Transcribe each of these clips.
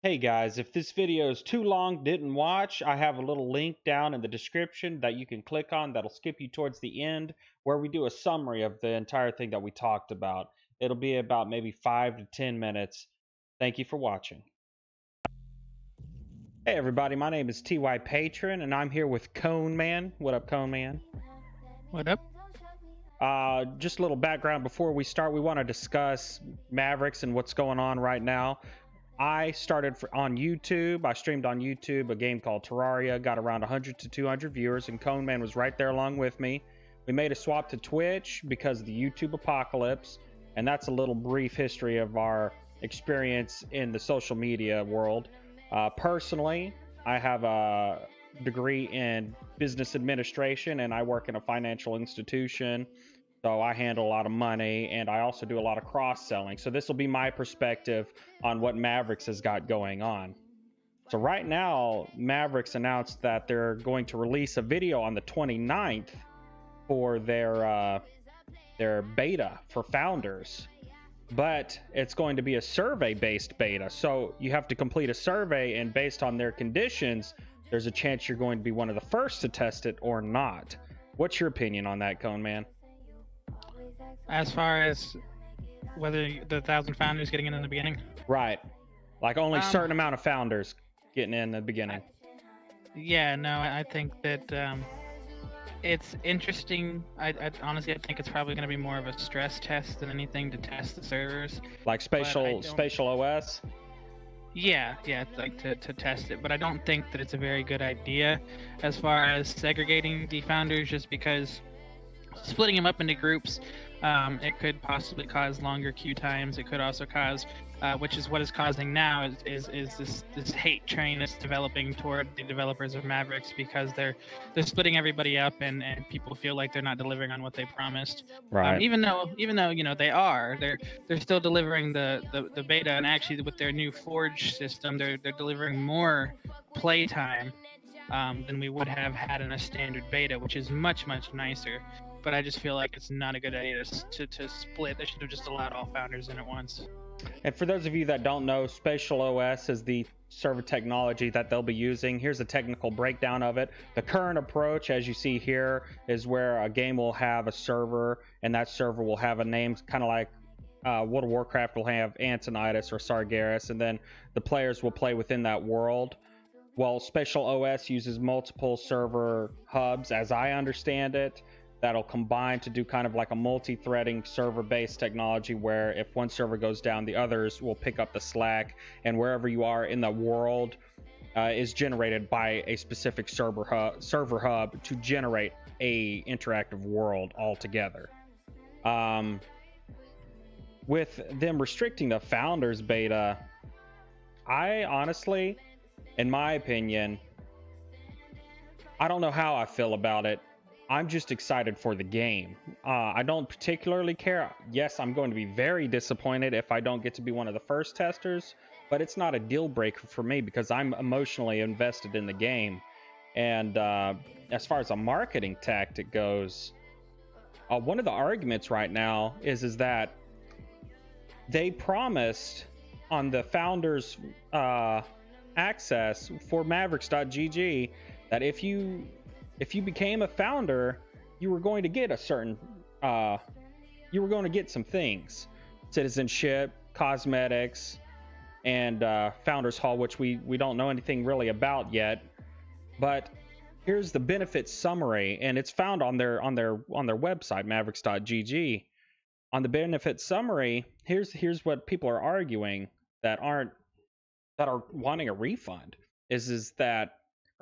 Hey guys, if this video is too long, didn't watch, I have a little link down in the description that you can click on that'll skip you towards the end where we do a summary of the entire thing that we talked about. It'll be about maybe 5 to 10 minutes. Thank you for watching. Hey everybody, my name is TYPatron and I'm here with Coneman. What up, Coneman? What up? Just a little background before we start. We want to discuss Mavericks and what's going on right now. I started on YouTube. I streamed on YouTube a game called Terraria, got around 100 to 200 viewers, and Coneman was right there along with me. We made a swap to Twitch because of the YouTube apocalypse, and that's a little brief history of our experience in the social media world. Personally, I have a degree in business administration, and I work in a financial institution. So I handle a lot of money, and I also do a lot of cross-selling. So this will be my perspective on what Mavericks has got going on. So right now, Mavericks announced that they're going to release a video on the 29th for their beta for founders. But it's going to be a survey-based beta. So you have to complete a survey, and based on their conditions, there's a chance you're going to be one of the first to test it or not. What's your opinion on that, Coneman? As far as whether the 1,000 founders getting in the beginning? Right. Like only certain amount of founders getting in the beginning. Yeah, no, I think that it's interesting. I honestly, I think it's probably going to be more of a stress test than anything to test the servers. Like spatial OS? Yeah, like to test it. But I don't think that it's a very good idea as far as segregating the founders, just because splitting them up into groups, it could possibly cause longer queue times. It could also cause, which is what is causing now, is this hate train that's developing toward the developers of Mavericks, because they're splitting everybody up, and people feel like they're not delivering on what they promised. Right. Even though you know they're still delivering the beta, and actually with their new Forge system, they're delivering more playtime than we would have had in a standard beta, which is much nicer. But I just feel like it's not a good idea to split. They should have just allowed all founders in at once. And for those of you that don't know, Spatial OS is the server technology that they'll be using. Here's a technical breakdown of it. The current approach, as you see here, is where a game will have a server, and that server will have a name, kind of like World of Warcraft will have Antonidas or Sargeras, and then the players will play within that world. Well, Spatial OS uses multiple server hubs, as I understand it, that'll combine to do kind of like a multi-threading server-based technology, where if one server goes down, the others will pick up the slack, and wherever you are in the world is generated by a specific server hub to generate a interactive world altogether. With them restricting the founders beta, I honestly, in my opinion, I don't know how I feel about it. I'm just excited for the game. I don't particularly care. Yes, I'm going to be very disappointed if I don't get to be one of the first testers, but it's not a deal breaker for me because I'm emotionally invested in the game. And as far as a marketing tactic goes, one of the arguments right now is that they promised on the founders access for Mavericks.gg that if you became a founder, you were going to get a certain, you were going to get some things, citizenship, cosmetics, and Founders Hall, which we don't know anything really about yet. But here's the benefit summary, and it's found on their website, Mavericks.gg. On the benefit summary, here's what people are arguing that are wanting a refund is that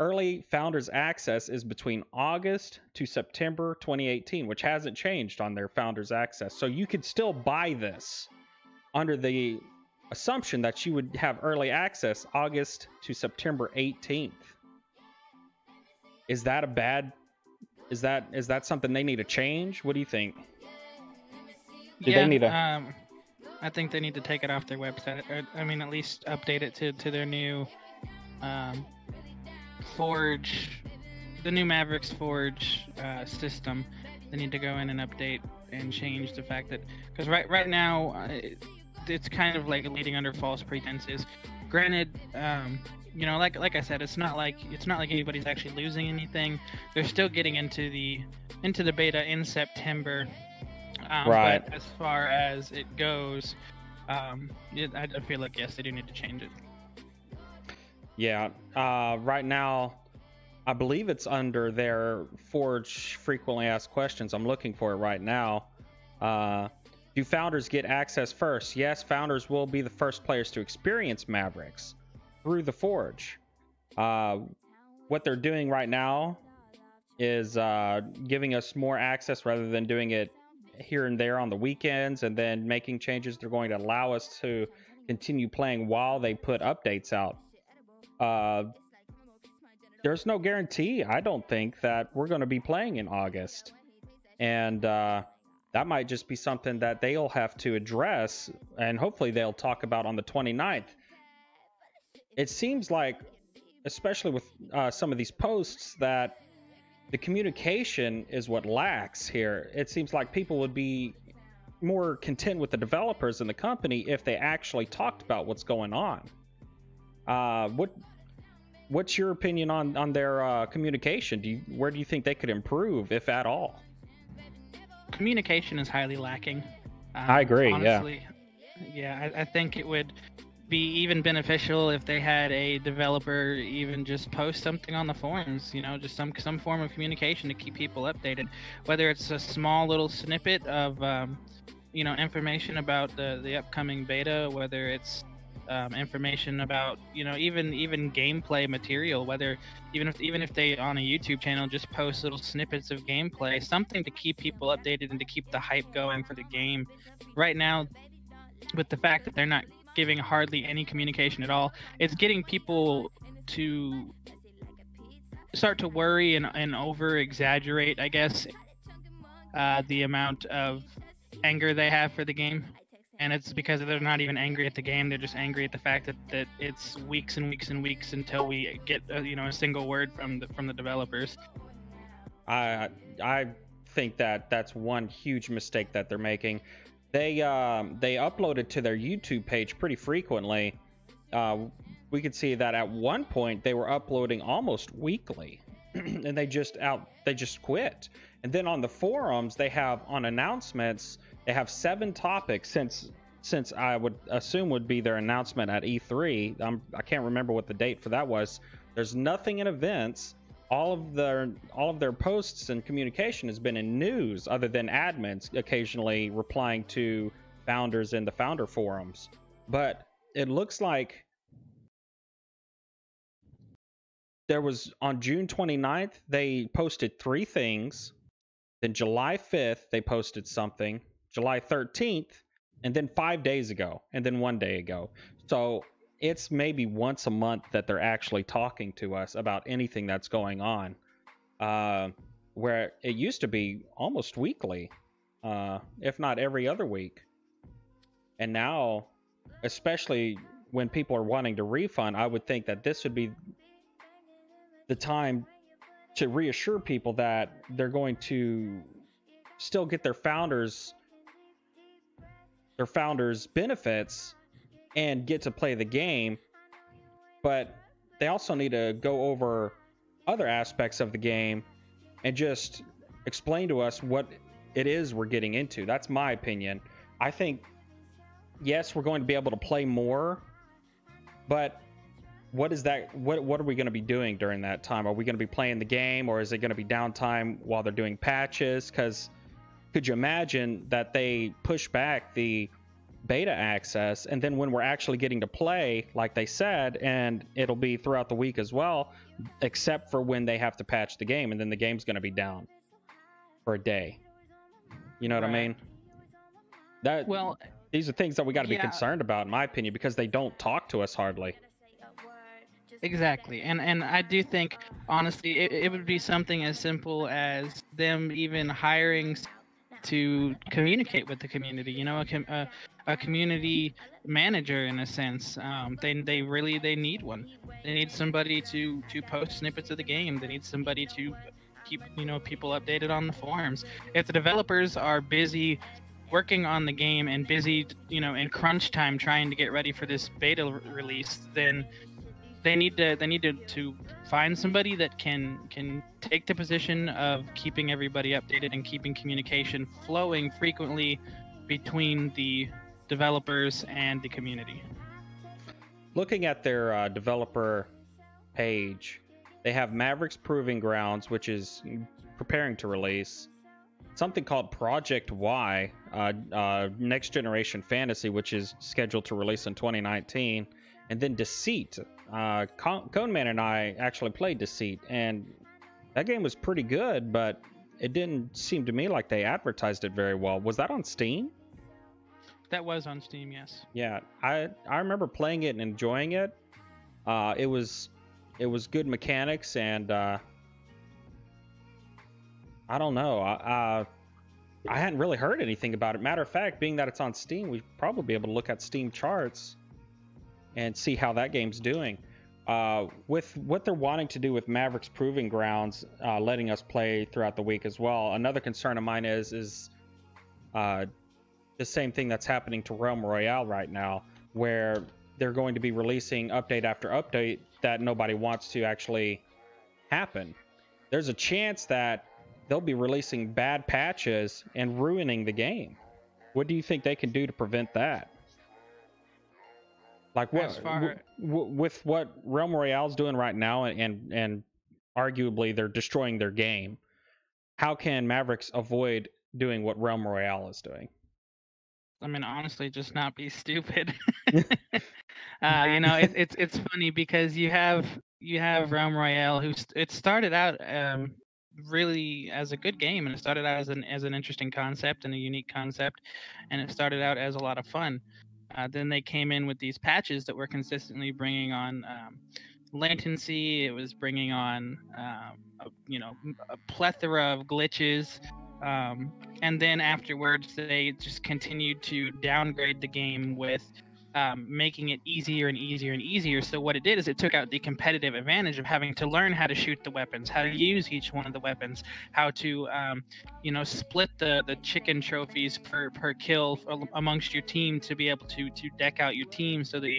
early founders access is between August to September 2018, which hasn't changed on their founders access. So you could still buy this under the assumption that you would have early access August to September 18th. Is that is that something they need to change? What do you think? They need to I think they need to take it off their website. I mean, at least update it to their new Forge, the new Mavericks Forge system. They need to go in and update and change the fact that, because right now it's kind of like leading under false pretenses. Granted, you know, like I said, it's not like anybody's actually losing anything. They're still getting into the beta in September. Right. But as far as it goes, I feel like yes, they do need to change it. Yeah. Right now, I believe it's under their Forge frequently asked questions. I'm looking for it right now. Do founders get access first? Yes, founders will be the first players to experience Mavericks through the Forge. What they're doing right now is giving us more access rather than doing it here and there on the weekends and then making changes. They're going to allow us to continue playing while they put updates out. There's no guarantee, I don't think, that we're going to be playing in August. And that might just be something that they'll have to address, and hopefully they'll talk about on the 29th. It seems like, especially with some of these posts, that the communication is what lacks here. It seems like people would be more content with the developers and the company if they actually talked about what's going on. What's your opinion on their communication? Where do you think they could improve, if at all? Communication is highly lacking. I agree. Honestly, yeah. I think it would be even beneficial if they had a developer even just post something on the forums. You know, just some form of communication to keep people updated. Whether it's a small little snippet of you know, information about the upcoming beta, whether it's information about, you know, even gameplay material, whether even if they on a YouTube channel just post little snippets of gameplay, something to keep people updated and to keep the hype going for the game. Right now, with the fact that they're not giving hardly any communication at all, it's getting people to start to worry and over exaggerate, I guess, the amount of anger they have for the game. And it's because they're not even angry at the game. They're just angry at the fact that it's weeks and weeks and weeks until we get you know, a single word from the developers. I think that's one huge mistake that they're making. They uploaded to their YouTube page pretty frequently. We could see that at one point they were uploading almost weekly, and they just quit. And then on the forums, they have on announcements. They have 7 topics since I would assume would be their announcement at E3. I can't remember what the date for that was. There's nothing in events. All of their posts and communication has been in news, other than admins occasionally replying to founders in the founder forums. But it looks like there was, on June 29th, they posted 3 things. Then July 5th, they posted something. July 13th, and then 5 days ago, and then 1 day ago. So it's maybe once a month that they're actually talking to us about anything that's going on, where it used to be almost weekly, if not every other week. And now, especially when people are wanting to refund, I would think that this would be the time to reassure people that they're going to still get their founders benefits and get to play the game, but they also need to go over other aspects of the game and just explain to us what it is we're getting into. That's my opinion. I think, yes, we're going to be able to play more, but what is that? What are we going to be doing during that time? Are we going to be playing the game, or is it going to be downtime while they're doing patches? Because could you imagine that they push back the beta access, and then when we're actually getting to play, like they said, and it'll be throughout the week as well, except for when they have to patch the game, and then the game's going to be down for a day. You know what I mean? These are things that we got to be concerned about, in my opinion, because they don't talk to us hardly. Exactly, and I do think, honestly, it would be something as simple as them even hiring to communicate with the community. You know, a community manager, in a sense. They need one. They need somebody to post snippets of the game. They need somebody to keep, you know, people updated on the forums. If the developers are busy working on the game and busy, in crunch time trying to get ready for this beta release, then they need to find somebody that can take the position of keeping everybody updated and keeping communication flowing frequently between the developers and the community. Looking at their developer page, they have Mavericks Proving Grounds, which is preparing to release. Something called Project Y, Next Generation Fantasy, which is scheduled to release in 2019. And then Deceit. Coneman and I actually played Deceit, and that game was pretty good, but it didn't seem to me like they advertised it very well. Was that on Steam? That was on Steam, yes. Yeah, I remember playing it and enjoying it. It was good mechanics, and I don't know. I hadn't really heard anything about it. Matter of fact, being that it's on Steam, we'd probably be able to look at Steam charts and see how that game's doing. With what they're wanting to do with Mavericks Proving Grounds, letting us play throughout the week as well. Another concern of mine is the same thing that's happening to Realm Royale right now, where they're going to be releasing update after update that nobody wants to actually happen. There's a chance that they'll be releasing bad patches and ruining the game. What do you think they can do to prevent that? Like what with what Realm Royale's doing right now, and arguably they're destroying their game. How can Mavericks avoid doing what Realm Royale is doing? I mean, honestly, just not be stupid. It's funny because you have Realm Royale, it started out really as a good game, and it started out as an interesting concept and a unique concept, and it started out as a lot of fun. Then they came in with these patches that were consistently bringing on latency. It was bringing on a plethora of glitches. And then afterwards, they just continued to downgrade the game with making it easier and easier and easier. So what it did is it took out the competitive advantage of having to learn how to shoot the weapons, how to use each one of the weapons, how to split the chicken trophies per kill amongst your team to be able to deck out your team so that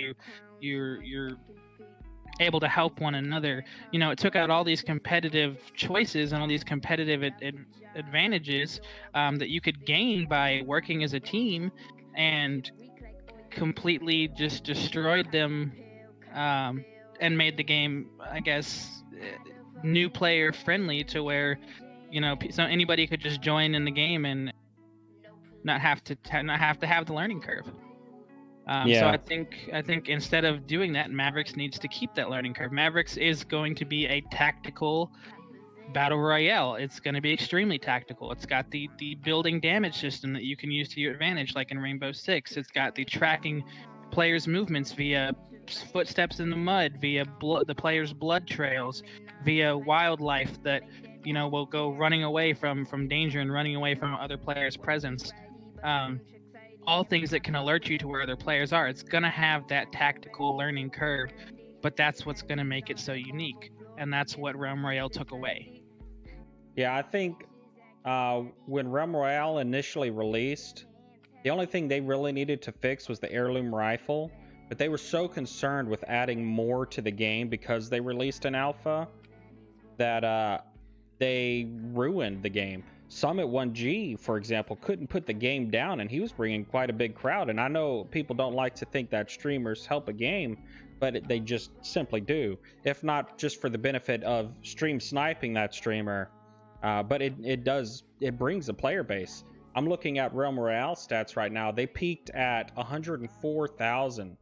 you're able to help one another. It took out all these competitive choices and all these competitive advantages that you could gain by working as a team, and completely just destroyed them, and made the game, I guess, new player friendly, to where so anybody could just join in the game and not have to have the learning curve. So I think instead of doing that, Mavericks needs to keep that learning curve. Mavericks is going to be a tactical battle royale. It's going to be extremely tactical. It's got the building damage system that you can use to your advantage, like in Rainbow Six. It's got the tracking players' movements via footsteps in the mud, via the players' blood trails, via wildlife that will go running away from danger and running away from other players' presence. All things that can alert you to where other players are. It's going to have that tactical learning curve, but that's what's going to make it so unique, and that's what Realm Royale took away. Yeah, I think when Realm Royale initially released, the only thing they really needed to fix was the heirloom rifle, but they were so concerned with adding more to the game because they released an alpha that they ruined the game. Summit 1G, for example, couldn't put the game down, and he was bringing quite a big crowd. And I know people don't like to think that streamers help a game, but they just simply do. If not just for the benefit of stream sniping that streamer, but it brings a player base. I'm looking at Realm Royale stats right now. They peaked at 104,000,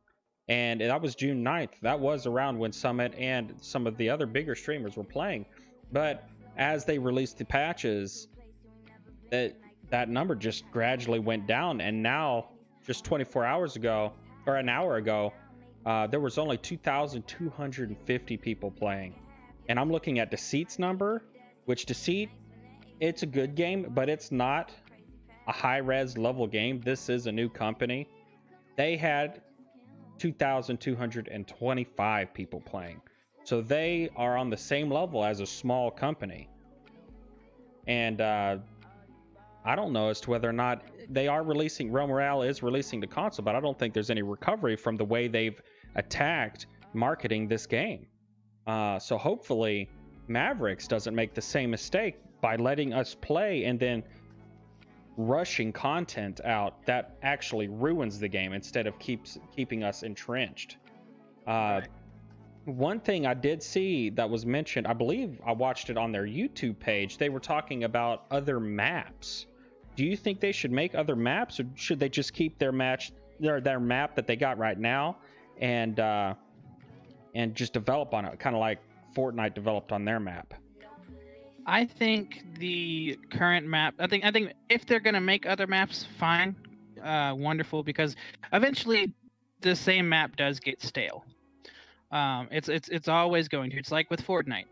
and that was June 9th. That was around when Summit and some of the other bigger streamers were playing. But as they released the patches, that number just gradually went down, and now just 24 hours ago, or an hour ago, there was only 2,250 people playing. And I'm looking at Deceit's number, which Deceit, it's a good game, but it's not a high-res level game. This is a new company. They had 2,225 people playing. So they are on the same level as a small company. And I don't know as to whether or not they are releasing. Realm Royale is releasing the console, but I don't think there's any recovery from the way they've attacked marketing this game. So hopefully, Mavericks doesn't make the same mistake by letting us play and then rushing content out that actually ruins the game instead of keeping us entrenched. Right. One thing I did see that was mentioned, I believe I watched it on their YouTube page. They were talking about other maps. Do you think they should make other maps, or should they just keep their map that they got right now and just develop on it, kind of like Fortnite developed on their map? I think the current map. I think if they're gonna make other maps, fine, wonderful, because eventually the same map does get stale. It's always going to. It's like with Fortnite.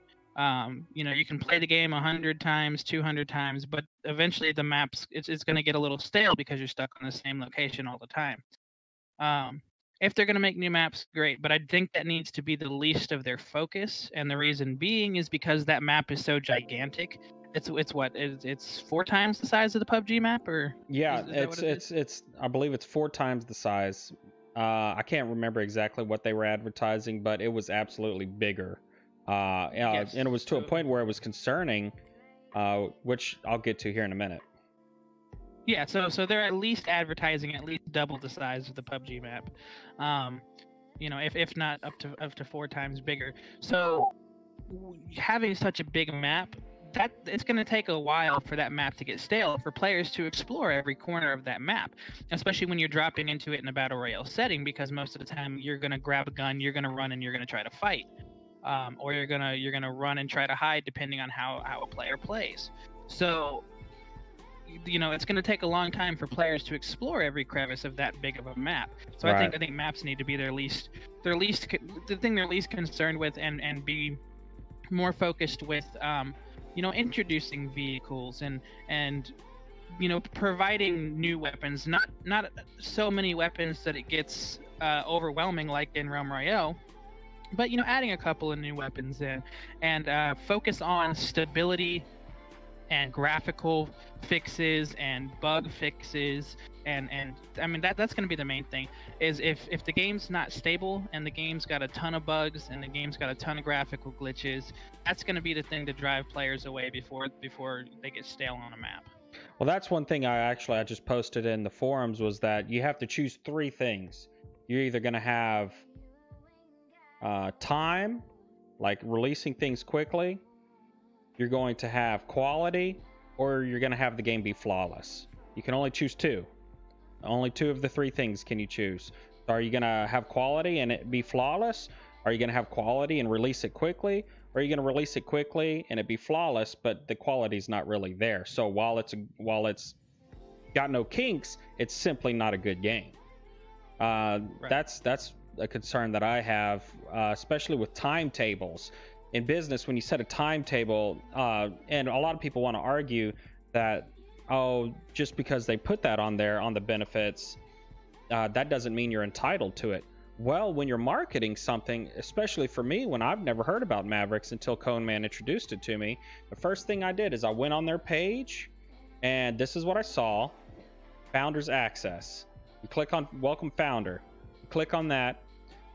You can play the game 100 times, 200 times, but eventually the maps it's going to get a little stale because you're stuck on the same location all the time. If they're going to make new maps, great, but I think that needs to be the least of their focus, and the reason being is because that map is so gigantic. It's 4 times the size of the PUBG map, or Yeah, is that what it is? it's I believe it's 4 times the size. I can't remember exactly what they were advertising, but it was absolutely bigger. Yes. And it was to a So point where it was concerning, which I'll get to here in a minute. yeah, so they're at least advertising at least double the size of the PUBG map. If not up to 4 times bigger. So having such a big map, that it's going to take a while for that map to get stale, for players to explore every corner of that map, especially when you're dropping into it in a battle royale setting, because most of the time you're going to grab a gun, you're going to run, and you're going to try to fight, or you're gonna run and try to hide, depending on how a player plays. So it's going to take a long time for players to explore every crevice of that big of a map. So Right. I think maps need to be the thing they're least concerned with, and be more focused with introducing vehicles, and providing new weapons, not so many weapons that it gets overwhelming like in Realm Royale, but adding a couple of new weapons in, and focus on stability and graphical fixes and bug fixes, and I mean that's going to be the main thing. Is if the game's not stable, and the game's got a ton of bugs, and the game's got a ton of graphical glitches, that's going to be the thing to drive players away before they get stale on a map. Well, that's one thing I just posted in the forums, was that you have to choose 3 things. You're either going to have time, like releasing things quickly, you're going to have quality, or you're going to have the game be flawless. You can only choose 2. Only 2 of the 3 things can you choose. So are you going to have quality and it be flawless? Are you going to have quality and release it quickly? Or are you going to release it quickly and it be flawless, but the quality's not really there? So while it's got no kinks, it's simply not a good game. Right. That's a concern that I have, especially with timetables. In business, when you set a timetable, and a lot of people want to argue that, oh, just because they put that on there on the benefits, that doesn't mean you're entitled to it. Well, when you're marketing something, especially for me, when I've never heard about Mavericks until Coneman introduced it to me, the first thing I did is I went on their page, and this is what I saw: Founders Access. You click on Welcome Founder. You click on that,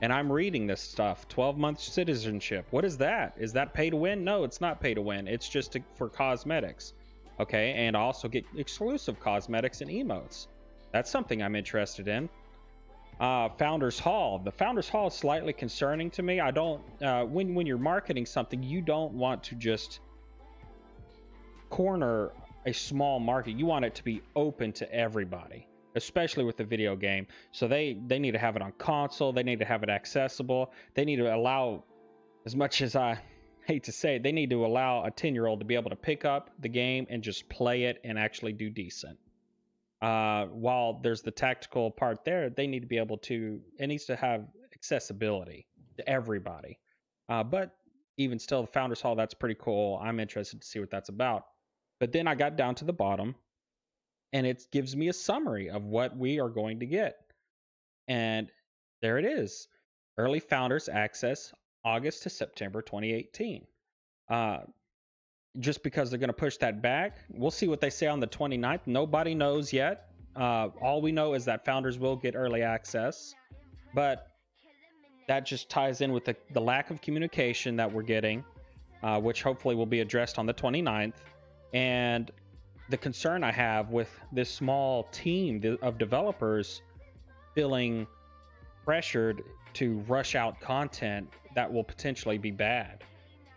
and I'm reading this stuff. 12-month citizenship. What is that? Is that pay to win? No, it's not pay to win. It's just for cosmetics. Okay, and I also get exclusive cosmetics and emotes. That's something I'm interested in. Founders Hall. The Founders Hall is slightly concerning to me. I don't. When you're marketing something, you don't want to just corner a small market. You want it to be open to everybody, especially with the video game. So they need to have it on console. They need to have it accessible. They need to allow, as much as I hate to say it, they need to allow a 10-year-old to be able to pick up the game and just play it and actually do decent. While there's the tactical part there, they need to be able to, it needs to have accessibility to everybody. But even still, the Founders Hall, that's pretty cool. I'm interested to see what that's about. But then I got down to the bottom, and it gives me a summary of what we are going to get. And there it is: Early Founders Access, August to September 2018. just because they're going to push that back. We'll see what they say on the 29th. Nobody knows yet. All we know is that founders will get early access, but that just ties in with the lack of communication that we're getting, which hopefully will be addressed on the 29th. And the concern I have with this small team of developers feeling pressured to rush out content that will potentially be bad.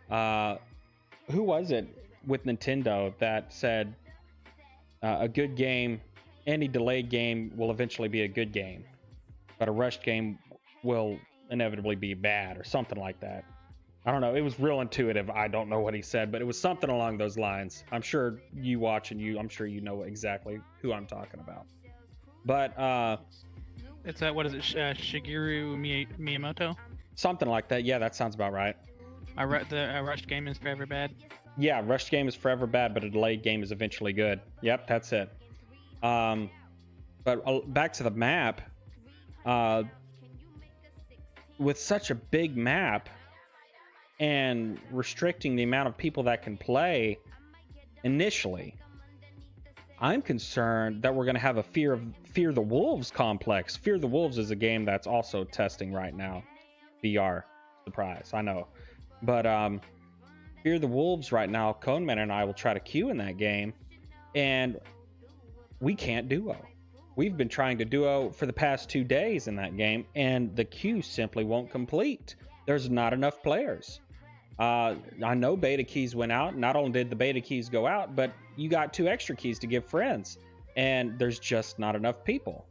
Who was it with Nintendo that said a good game, any delayed game will eventually be a good game, but a rushed game will inevitably be bad, or something like that? I don't know. It was real intuitive. I don't know what he said, but it was something along those lines. I'm sure you watch and I'm sure you know exactly who I'm talking about. But it's what is it? Shigeru Miyamoto? Something like that. Yeah, that sounds about right. A rushed game is forever bad. Yeah, rushed game is forever bad, but a delayed game is eventually good. Yep, that's it. But back to the map. With such a big map and restricting the amount of people that can play initially, I'm concerned that we're going to have a Fear the Wolves complex. Fear the Wolves is a game that's also testing right now. VR. Surprise, I know. But Fear the Wolves right now, Coneman and I will try to queue in that game, and we can't duo. We've been trying to duo for the past 2 days in that game, and the queue simply won't complete. There's not enough players. I know beta keys went out. Not only did the beta keys go out, but you got 2 extra keys to give friends, and there's just not enough people.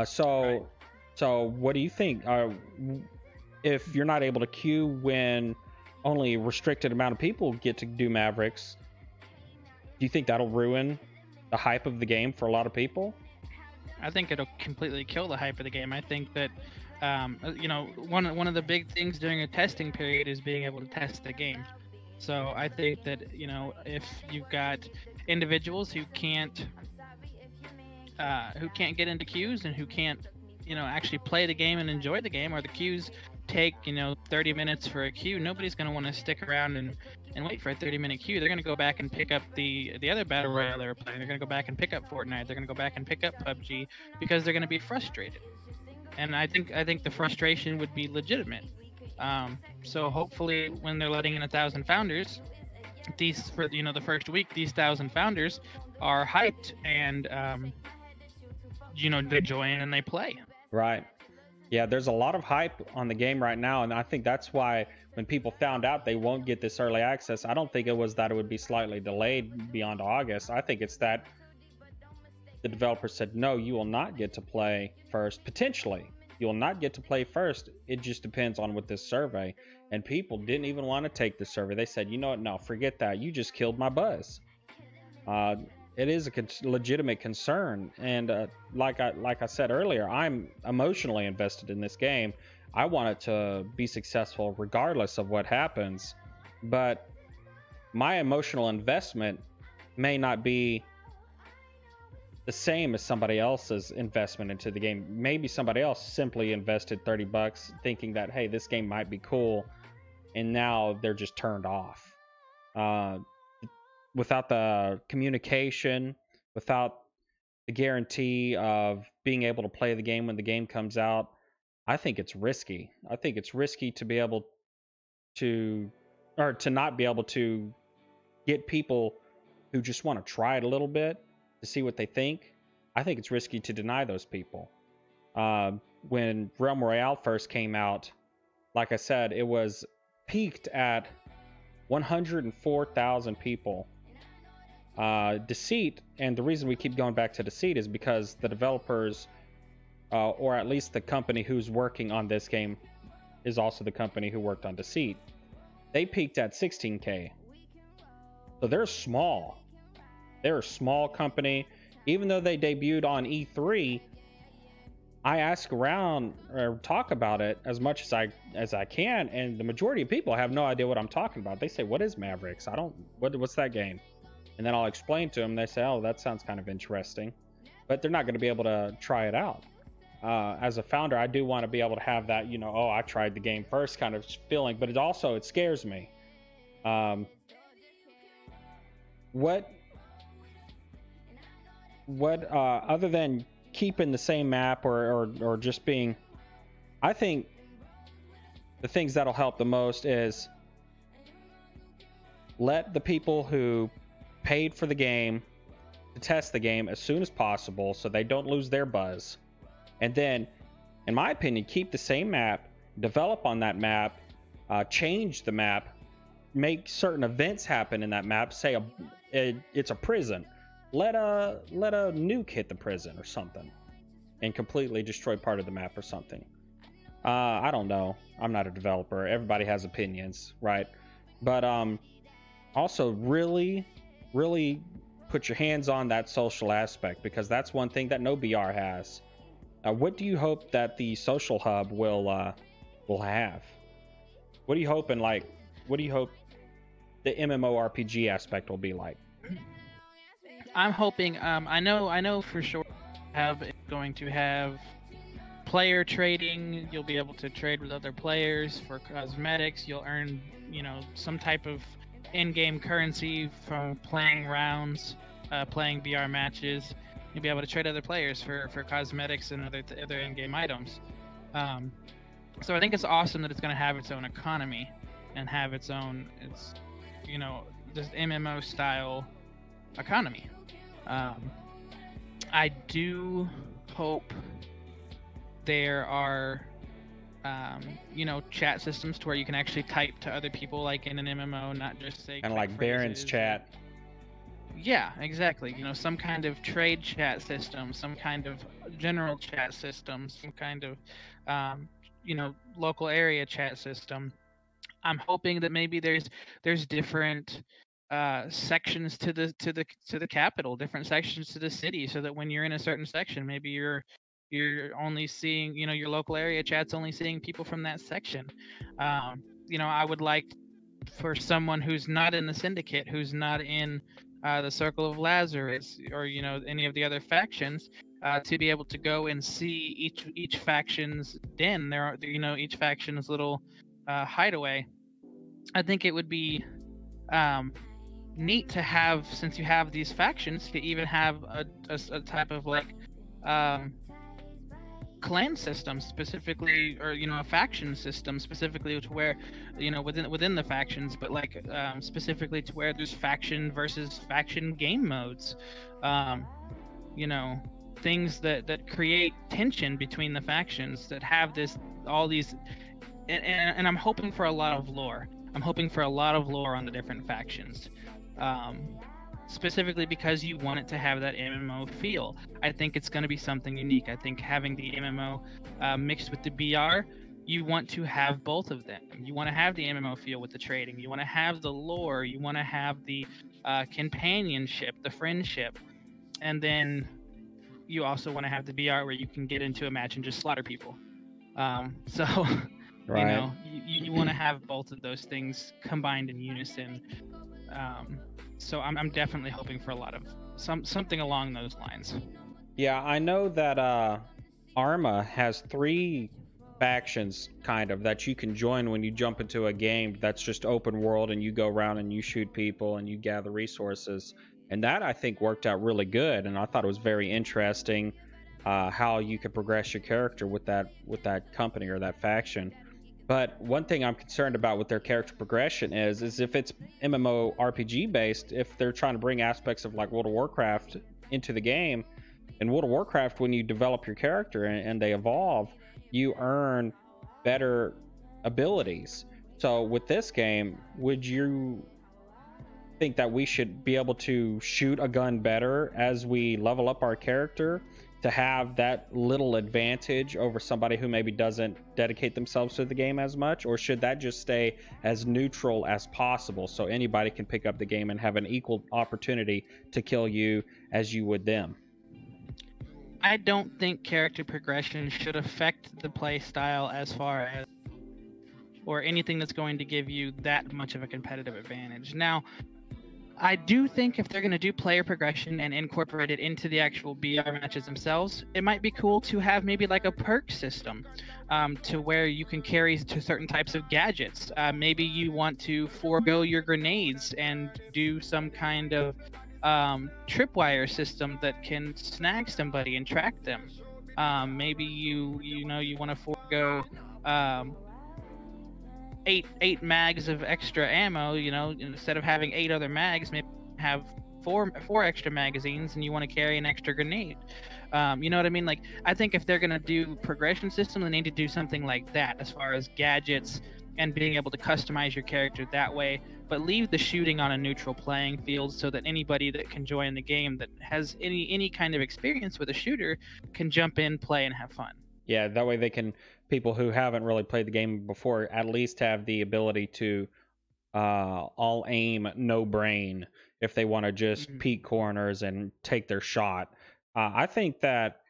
So what do you think? If you're not able to queue when only a restricted amount of people get to do Mavericks, do you think that'll ruin the hype of the game for a lot of people? I think it'll completely kill the hype of the game. I think that one of the big things during a testing period is being able to test the game. So I think that if you've got individuals who can't get into queues and who can't actually play the game and enjoy the game, or the queues take 30 minutes for a queue, nobody's going to want to stick around and wait for a 30-minute queue. They're going to go back and pick up the other battle royale they were playing. They're going to go back and pick up Fortnite. They're going to go back and pick up PUBG because they're going to be frustrated. And I think the frustration would be legitimate. So hopefully when they're letting in 1,000 founders, the first week, these 1,000 founders are hyped and they join and they play. Right. Yeah, there's a lot of hype on the game right now, and I think that's why when people found out they won't get this early access, I don't think it was that it would be slightly delayed beyond August. I think it's that the developer said, no, you will not get to play first. Potentially, you will not get to play first. It just depends on with this survey. And people didn't even want to take the survey. They said, you know what? No, forget that. You just killed my buzz. It is a legitimate concern, and like I said earlier, I'm emotionally invested in this game. I want it to be successful regardless of what happens, but my emotional investment may not be the same as somebody else's investment into the game. Maybe somebody else simply invested $30 thinking that, hey, this game might be cool, and now they're just turned off. Without the communication, without the guarantee of being able to play the game when the game comes out, I think it's risky. I think it's risky to be able to, or to not be able to get people who just want to try it a little bit to see what they think. I think it's risky to deny those people. When Realm Royale first came out, like I said, it was peaked at 104,000 people. Deceit, and the reason we keep going back to Deceit is because the developers, or at least the company who's working on this game, is also the company who worked on Deceit. They peaked at 16K. So they're small. They're a small company. Even though they debuted on E3, I ask around or talk about it as much as I can, and the majority of people have no idea what I'm talking about. They say, "What is Mavericks? What's that game?" And then I'll explain to them. They say, "Oh, that sounds kind of interesting," but they're not going to be able to try it out. As a founder, I do want to be able to have that, oh, I tried the game first kind of feeling, but it scares me. what other than keeping the same map or just being, I think the things that'll help the most is let the people who paid for the game to test the game as soon as possible so they don't lose their buzz. And then, in my opinion, keep the same map, develop on that map, change the map, make certain events happen in that map. Say it's a prison. Let a nuke hit the prison or something and completely destroy part of the map or something. I don't know. I'm not a developer. Everybody has opinions, right? But also really put your hands on that social aspect, because that's one thing that no BR has. What do you hope that the social hub will have? What do you hope the MMORPG aspect will be like? I'm hoping. I know for sure. Going to have player trading. You'll be able to trade with other players for cosmetics. You'll earn, some type of in-game currency from playing rounds, playing BR matches. You'll be able to trade other players for cosmetics and other in-game items. So I think it's awesome that it's going to have its own economy and have its this MMO style economy. I do hope there are chat systems to where you can actually type to other people like in an MMO, not just say kind of like Baron's chat. Yeah, exactly. Some kind of trade chat system, some kind of general chat system, some kind of local area chat system. I'm hoping that maybe there's different sections to the capital, different sections to the city, so that when you're in a certain section, maybe you're only seeing, your local area chat's only seeing people from that section. I would like for someone who's not in the Syndicate, who's not in the Circle of Lazarus, or any of the other factions, to be able to go and see each faction's den. There are, each faction's little hideaway. I think it would be neat to have, since you have these factions, to even have a type of clan system specifically, or a faction system specifically, to where within the factions, but specifically to where there's faction versus faction game modes, things that create tension between the factions, that have all these, and I'm hoping for a lot of lore. I'm hoping for a lot of lore on the different factions, specifically because you want it to have that MMO feel. I think it's going to be something unique. I think having the MMO mixed with the BR, you want to have both of them. You want to have the MMO feel with the trading. You want to have the lore. You want to have the companionship, the friendship. And then you also want to have the BR where you can get into a match and just slaughter people. Right. You want to have both of those things combined in unison. So I'm definitely hoping for a lot of something along those lines. Yeah, I know that Arma has 3 factions kind of that you can join when you jump into a game that's just open world, and you go around and you shoot people and you gather resources. And that, I think, worked out really good, and I thought it was very interesting how you could progress your character with that company or that faction. But one thing I'm concerned about with their character progression is if it's MMORPG based, if they're trying to bring aspects of like World of Warcraft into the game. In World of Warcraft, when you develop your character and they evolve, you earn better abilities. So with this game, would you think that we should be able to shoot a gun better as we level up our character, to have that little advantage over somebody who maybe doesn't dedicate themselves to the game as much? Or should that just stay as neutral as possible so anybody can pick up the game and have an equal opportunity to kill you as you would them? I don't think character progression should affect the play style as far as, or anything that's going to give you that much of a competitive advantage. Now, I do think if they're going to do player progression and incorporate it into the actual BR matches themselves, it might be cool to have maybe like a perk system, to where you can carry to certain types of gadgets. Maybe you want to forego your grenades and do some kind of tripwire system that can snag somebody and track them. Maybe you want to forego eight mags of extra ammo. Instead of having 8 other mags, maybe have four extra magazines, and you want to carry an extra grenade. You know what I mean? Like, I think if they're gonna do progression system, they need to do something like that as far as gadgets and being able to customize your character that way, but leave the shooting on a neutral playing field so that anybody that can join the game that has any kind of experience with a shooter can jump in, play, and have fun. Yeah, that way people who haven't really played the game before at least have the ability to all aim, no brain, if they want to just peek corners and take their shot. I think that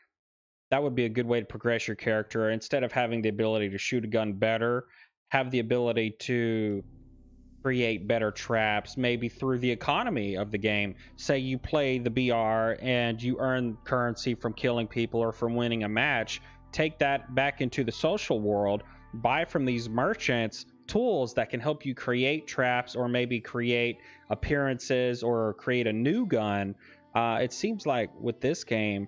would be a good way to progress your character. Instead of having the ability to shoot a gun better, have the ability to create better traps, maybe through the economy of the game. Say you play the BR and you earn currency from killing people or from winning a match. Take that back into the social world, buy from these merchants tools that can help you create traps or maybe create appearances or create a new gun. It seems like with this game,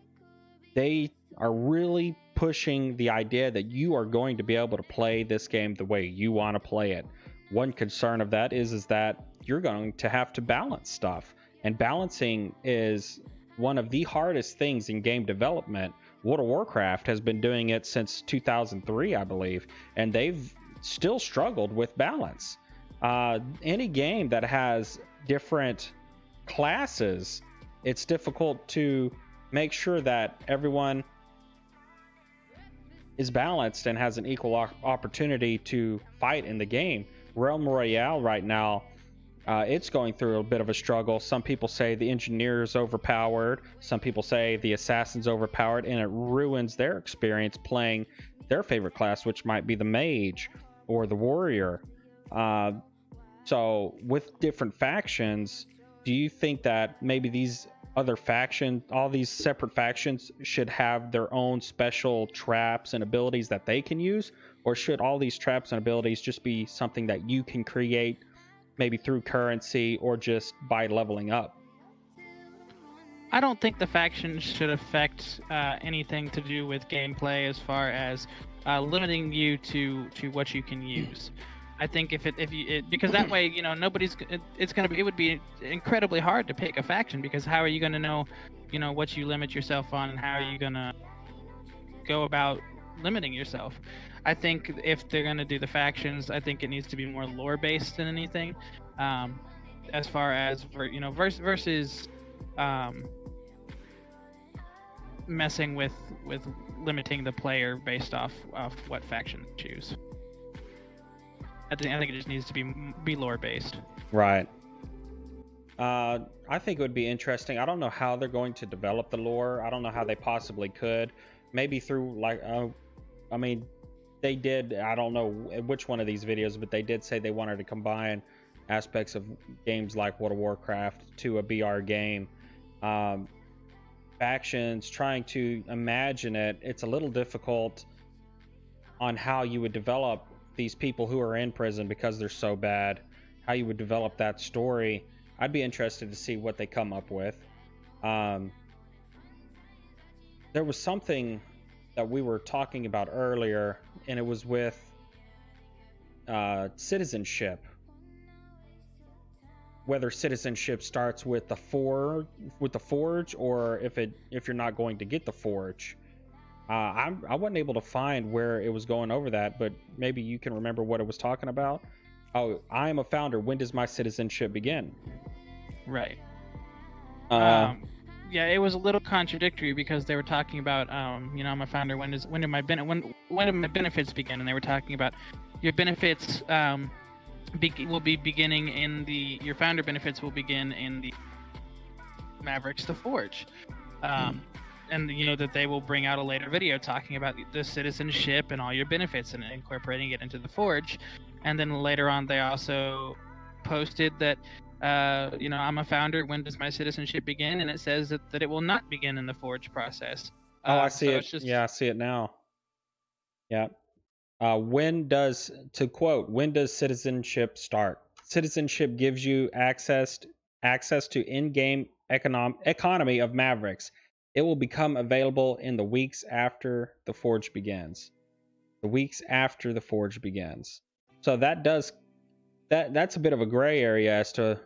they are really pushing the idea that you are going to be able to play this game the way you want to play it. One concern of that is that you're going to have to balance stuff, and balancing is one of the hardest things in game development. World of Warcraft has been doing it since 2003, I believe, and they've still struggled with balance. Any game that has different classes, it's difficult to make sure that everyone is balanced and has an equal opportunity to fight in the game. Realm Royale right now, it's going through a bit of a struggle. Some people say the engineer is overpowered. Some people say the assassin's overpowered, and it ruins their experience playing their favorite class, which might be the mage or the warrior. So with different factions, do you think that maybe these other factions, all these separate factions, should have their own special traps and abilities that they can use? Or should all these traps and abilities just be something that you can create maybe through currency or just by leveling up? I don't think the factions should affect anything to do with gameplay as far as limiting you to what you can use. I think because that way, it would be incredibly hard to pick a faction, because how are you going to know, what you limit yourself on, and how are you going to go about limiting yourself? I think if they're going to do the factions, I think it needs to be more lore based than anything, as far as versus messing with limiting the player based off what faction to choose. I think it just needs to be lore based. Right. I think it would be interesting. I don't know how they're going to develop the lore. I don't know how they possibly could. Maybe through they did, I don't know which one of these videos, but they did say they wanted to combine aspects of games like World of Warcraft to a BR game. Factions, trying to imagine it's a little difficult on how you would develop these people who are in prison because they're so bad, how you would develop that story. I'd be interested to see what they come up with. There was something that we were talking about earlier, and it was with citizenship. Whether citizenship starts with the forge, or if you're not going to get the forge. I wasn't able to find where it was going over that, but maybe you can remember what it was talking about. Oh, I am a founder. When does my citizenship begin? Right. Yeah, it was a little contradictory because they were talking about, I'm a founder. When do my benefits begin? And they were talking about your benefits will be beginning in your founder benefits will begin in the Mavericks, the Forge. And that they will bring out a later video talking about the citizenship and all your benefits and incorporating it into the Forge. And then later on, they also posted that I'm a founder. When does my citizenship begin? And it says that it will not begin in the Forge process. Oh, I see So it. it's just, Yeah, I see it now. Yeah. To quote, when does citizenship start? Citizenship gives you access to in-game economy of Mavericks. It will become available in the weeks after the Forge begins. The weeks after the Forge begins. So that's a bit of a gray area as to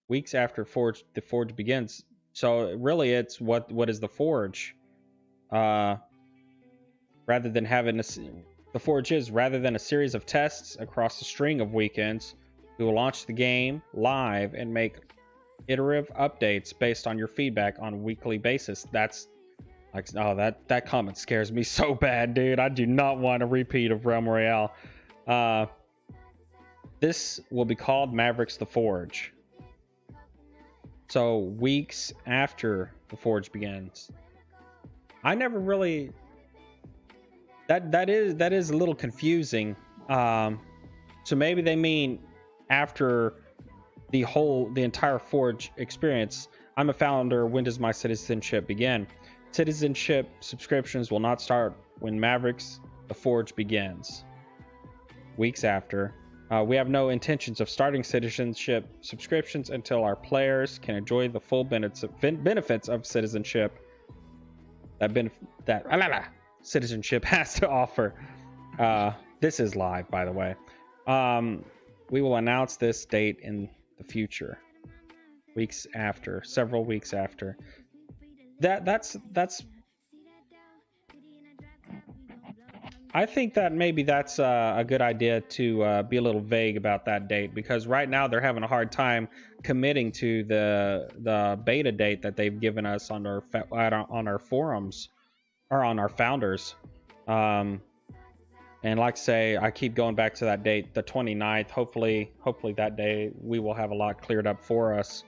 weeks after the Forge begins. So really, it's what is the Forge? Rather than having the Forge is rather than a series of tests across a string of weekends, we will launch the game live and make iterative updates based on your feedback on a weekly basis. That's like, oh, that comment scares me so bad, dude. I do not want a repeat of Realm Royale. This will be called Mavericks the Forge. So weeks after the Forge begins. I never really that is a little confusing. So maybe they mean after the entire Forge experience. I'm a founder. When does my citizenship begin? Citizenship subscriptions will not start when Mavericks the Forge begins. Weeks after. We have no intentions of starting citizenship subscriptions until our players can enjoy the full benefits of citizenship that citizenship has to offer. This is live, by the way. We will announce this date in the future. Weeks after, several weeks after. That's I think that maybe that's a good idea to be a little vague about that date, because right now they're having a hard time committing to the beta date that they've given us on our forums or on our founders. And like I say, I keep going back to that date, the 29th. Hopefully that day we will have a lot cleared up for us.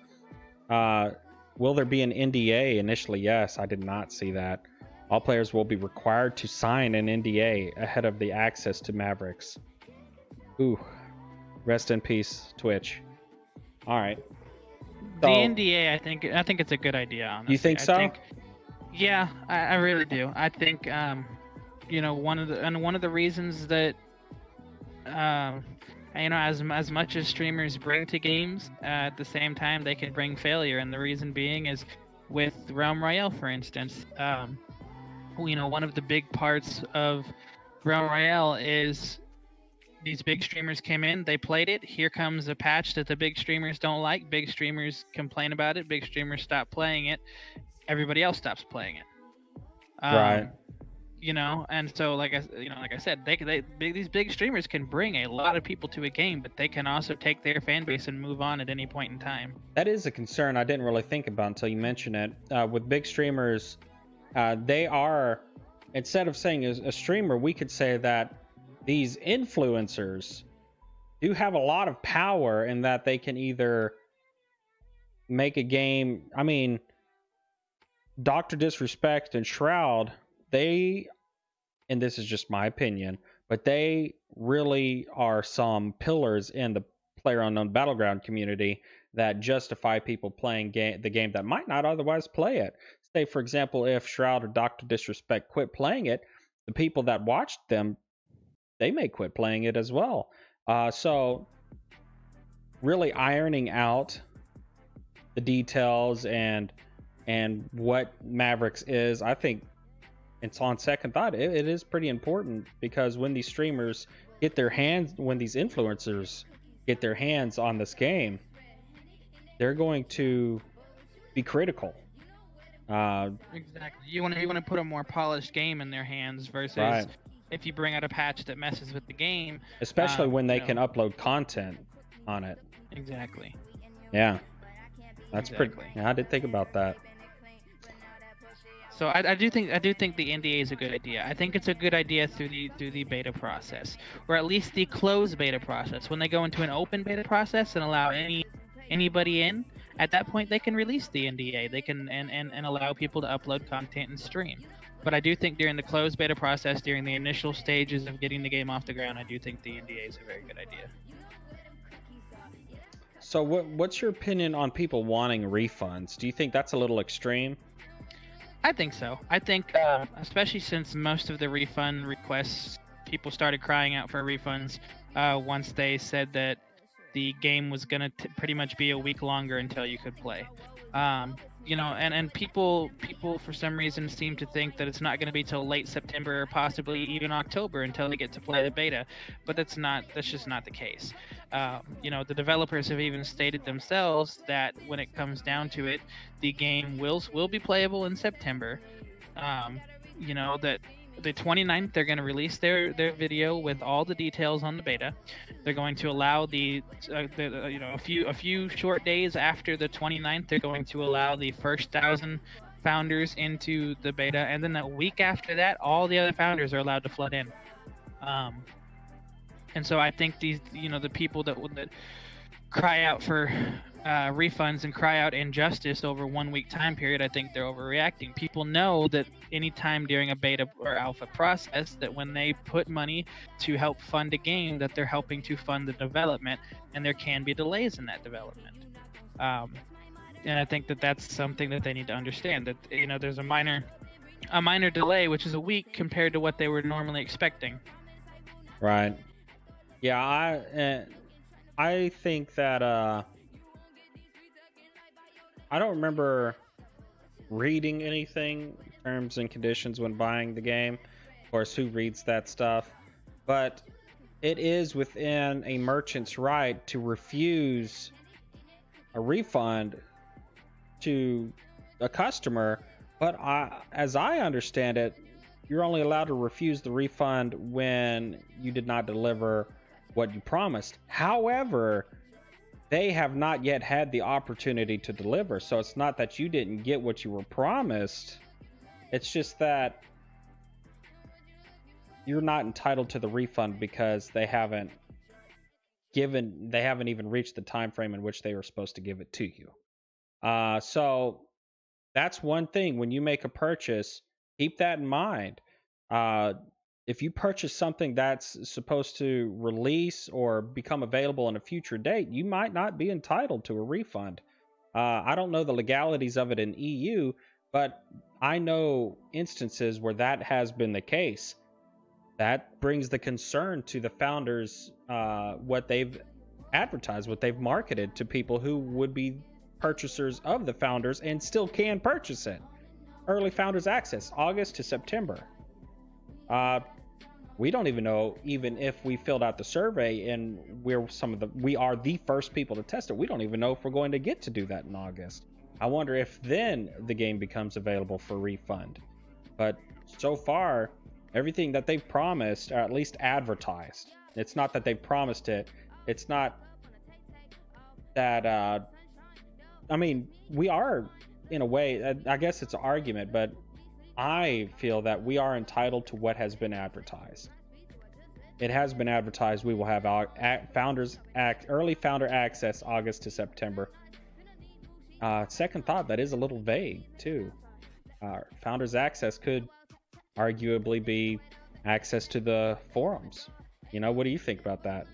Will there be an NDA initially? Yes, I did not see that. All players will be required to sign an NDA ahead of the access to Mavericks. Ooh, rest in peace, Twitch. All right. The NDA, I think it's a good idea. Honestly. You think so? Yeah, I really do. I think one of the reasons that as much as streamers bring to games, at the same time they can bring failure, and the reason being is with Realm Royale, for instance. One of the big parts of Realm Royale is these big streamers came in, they played it. Here comes a patch that the big streamers don't like. Big streamers complain about it. Big streamers stop playing it. Everybody else stops playing it. Right. And so like I said, these big streamers can bring a lot of people to a game, but they can also take their fan base and move on at any point in time. That is a concern I didn't really think about until you mentioned it. With big streamers, they are, instead of saying a streamer, we could say that these influencers do have a lot of power in that they can either make a game. I mean, Dr. Disrespect and Shroud, and this is just my opinion, but they really are some pillars in the PlayerUnknown Battleground community that justify people playing the game that might not otherwise play it. Say, for example, if Shroud or Dr. Disrespect quit playing it, the people that watched them, they may quit playing it as well. So really ironing out the details and what Mavericks is, I think it's on second thought, it is pretty important, because when these influencers get their hands on this game, they're going to be critical. Exactly. You want to put a more polished game in their hands versus right. If you bring out a patch that messes with the game, especially when they can upload content on it. Exactly. Yeah, that's pretty. Yeah, I did think about that. So I do think the NDA is a good idea. I think it's a good idea through the beta process, or at least the closed beta process. When they go into an open beta process and allow anybody in, at that point they can release the NDA. They can and allow people to upload content and stream. But I do think during the closed beta process, during the initial stages of getting the game off the ground, I do think the NDA is a very good idea. So what's your opinion on people wanting refunds? Do you think that's a little extreme? I think so. I think, especially since most of the refund requests, people started crying out for refunds once they said that the game was gonna pretty much be a week longer until you could play. And people for some reason seem to think that it's not going to be till late September or possibly even October until they get to play the beta, but that's just not the case. The developers have even stated themselves that when it comes down to it, the game will be playable in September. That the 29th they're going to release their video with all the details on the beta. They're going to allow a few short days after the 29th they're going to allow the first 1,000 founders into the beta, and then a week after that all the other founders are allowed to flood in. And so I think the people that cry out for refunds and cry out injustice over 1 week time period, I think they're overreacting. People know that anytime during a beta or alpha process, that when they put money to help fund a game, that they're helping to fund the development, and there can be delays in that development. And I think that that's something that they need to understand, that there's a minor delay, which is a week compared to what they were normally expecting. Right. Yeah, I think that I don't remember reading anything, terms and conditions, when buying the game. Of course, who reads that stuff? But it is within a merchant's right to refuse a refund to a customer. But as I understand it, you're only allowed to refuse the refund when you did not deliver what you promised. However, they have not yet had the opportunity to deliver, so it's not that you didn't get what you were promised. It's just that you're not entitled to the refund because they haven't even reached the time frame in which they were supposed to give it to you. So that's one thing. When you make a purchase, keep that in mind. If you purchase something that's supposed to release or become available on a future date, you might not be entitled to a refund. I don't know the legalities of it in EU, but I know instances where that has been the case. That brings the concern to the founders, what they've advertised, what they've marketed to people who would be purchasers of the founders and still can purchase it. Early founders access, August to September. We don't even know, even if we filled out the survey and we are the first people to test it, we don't even know if we're going to get to do that in August. I wonder if then the game becomes available for refund. But so far, everything that they've promised, or at least advertised, it's not that they've promised it. It's not that, we are, in a way, I guess it's an argument, but I feel that we are entitled to what has been advertised. It has been advertised we will have our early founder access August to September. Second thought, that is a little vague too. Founders access could arguably be access to the forums. What do you think about that?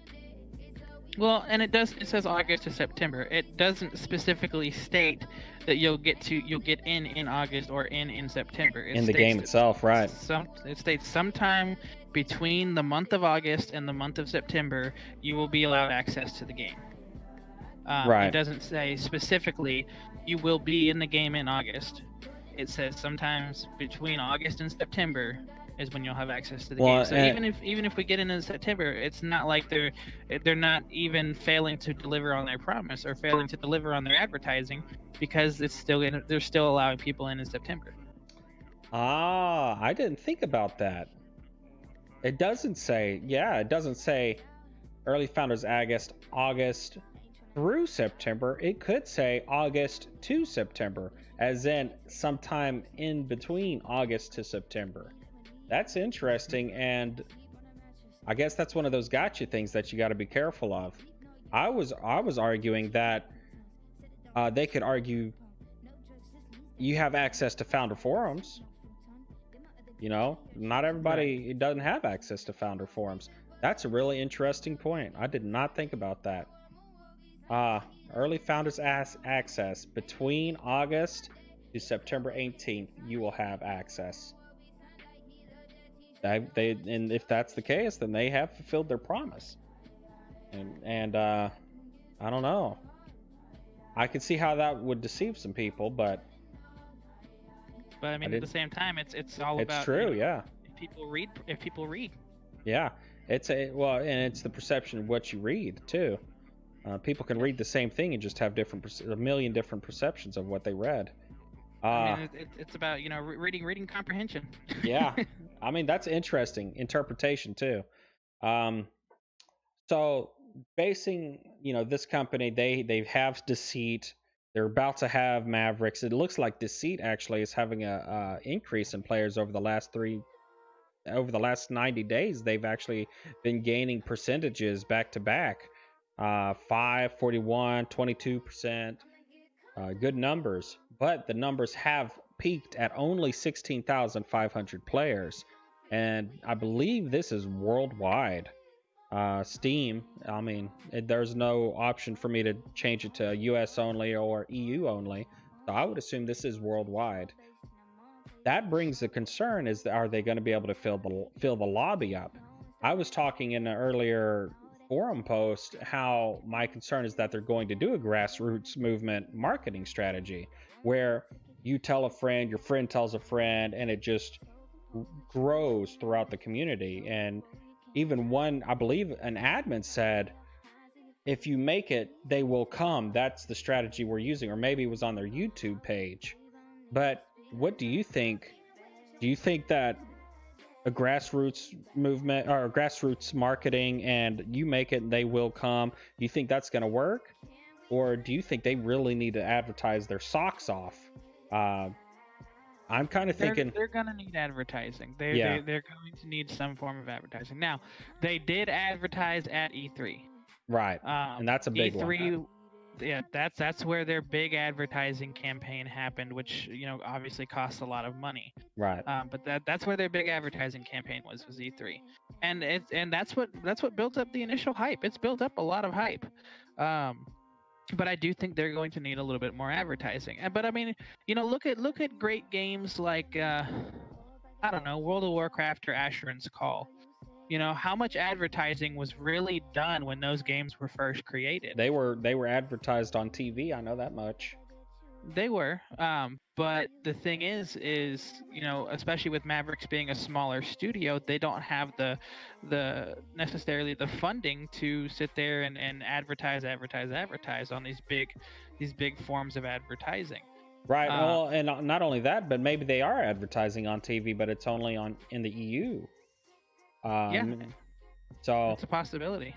Well, and it says August to September. It doesn't specifically state that you'll get in August or in September. In the game itself, right? It states sometime between the month of August and the month of September, you will be allowed access to the game. Right. It doesn't say specifically you will be in the game in August. It says sometimes between August and September is when you'll have access to the game. So even if we get into September, it's not like they're not even failing to deliver on their promise or failing to deliver on their advertising, because they're still allowing people in September. I didn't think about that. It doesn't say early founders August through September. It could say August to September, as in sometime in between August to September. That's interesting, and I guess that's one of those gotcha things that you got to be careful of. I was arguing that they could argue you have access to founder forums. Not everybody doesn't have access to founder forums. That's a really interesting point. I did not think about that. Uh, early founders access between August to September 18th. You will have access. And if that's the case, then they have fulfilled their promise. And I don't know. I could see how that would deceive some people, but I mean, at the same time, it's all about. It's true, yeah. If people read. Yeah, and it's the perception of what you read too. People can read the same thing and just have a million different perceptions of what they read. I mean, it's about reading comprehension. Yeah, I mean that's interesting interpretation too. So basing this company, they have Deceit. They're about to have Mavericks. It looks like Deceit actually is having a increase in players over the last 90 days. They've actually been gaining percentages back to back. 5, 41, 22%. Good numbers, but the numbers have peaked at only 16,500 players, and I believe this is worldwide. Steam, I mean, there's no option for me to change it to US only or EU only, so I would assume this is worldwide. That brings the concern: are they going to be able to fill the lobby up? I was talking in an earlier forum post how my concern is that they're going to do a grassroots movement marketing strategy where you tell a friend, your friend tells a friend, and it just grows throughout the community. And even I believe an admin said, if you make it, they will come. That's the strategy we're using. Or maybe it was on their YouTube page. But what do you think? Do you think that a grassroots movement or grassroots marketing and you make it and they will come, do you think that's going to work? Or do you think they really need to advertise their socks off? I'm kind of thinking they're going to need advertising. They're going to need some form of advertising. Now, they did advertise at E3. Right. And that's a big E3, one. Yeah, that's where their big advertising campaign happened, which obviously costs a lot of money. Right. But that's where their big advertising campaign was E3, and that's what built up the initial hype. It's built up a lot of hype. But I do think they're going to need a little bit more advertising. But I mean, look at great games like I don't know, World of Warcraft or Asheron's Call. How much advertising was really done when those games were first created? They were advertised on TV. I know that much. They were, but the thing is, especially with Mavericks being a smaller studio, they don't have necessarily the funding to sit there and advertise on these big forms of advertising. Right. Well, and not only that, but maybe they are advertising on TV, but it's only in the EU. Yeah. So it's a possibility.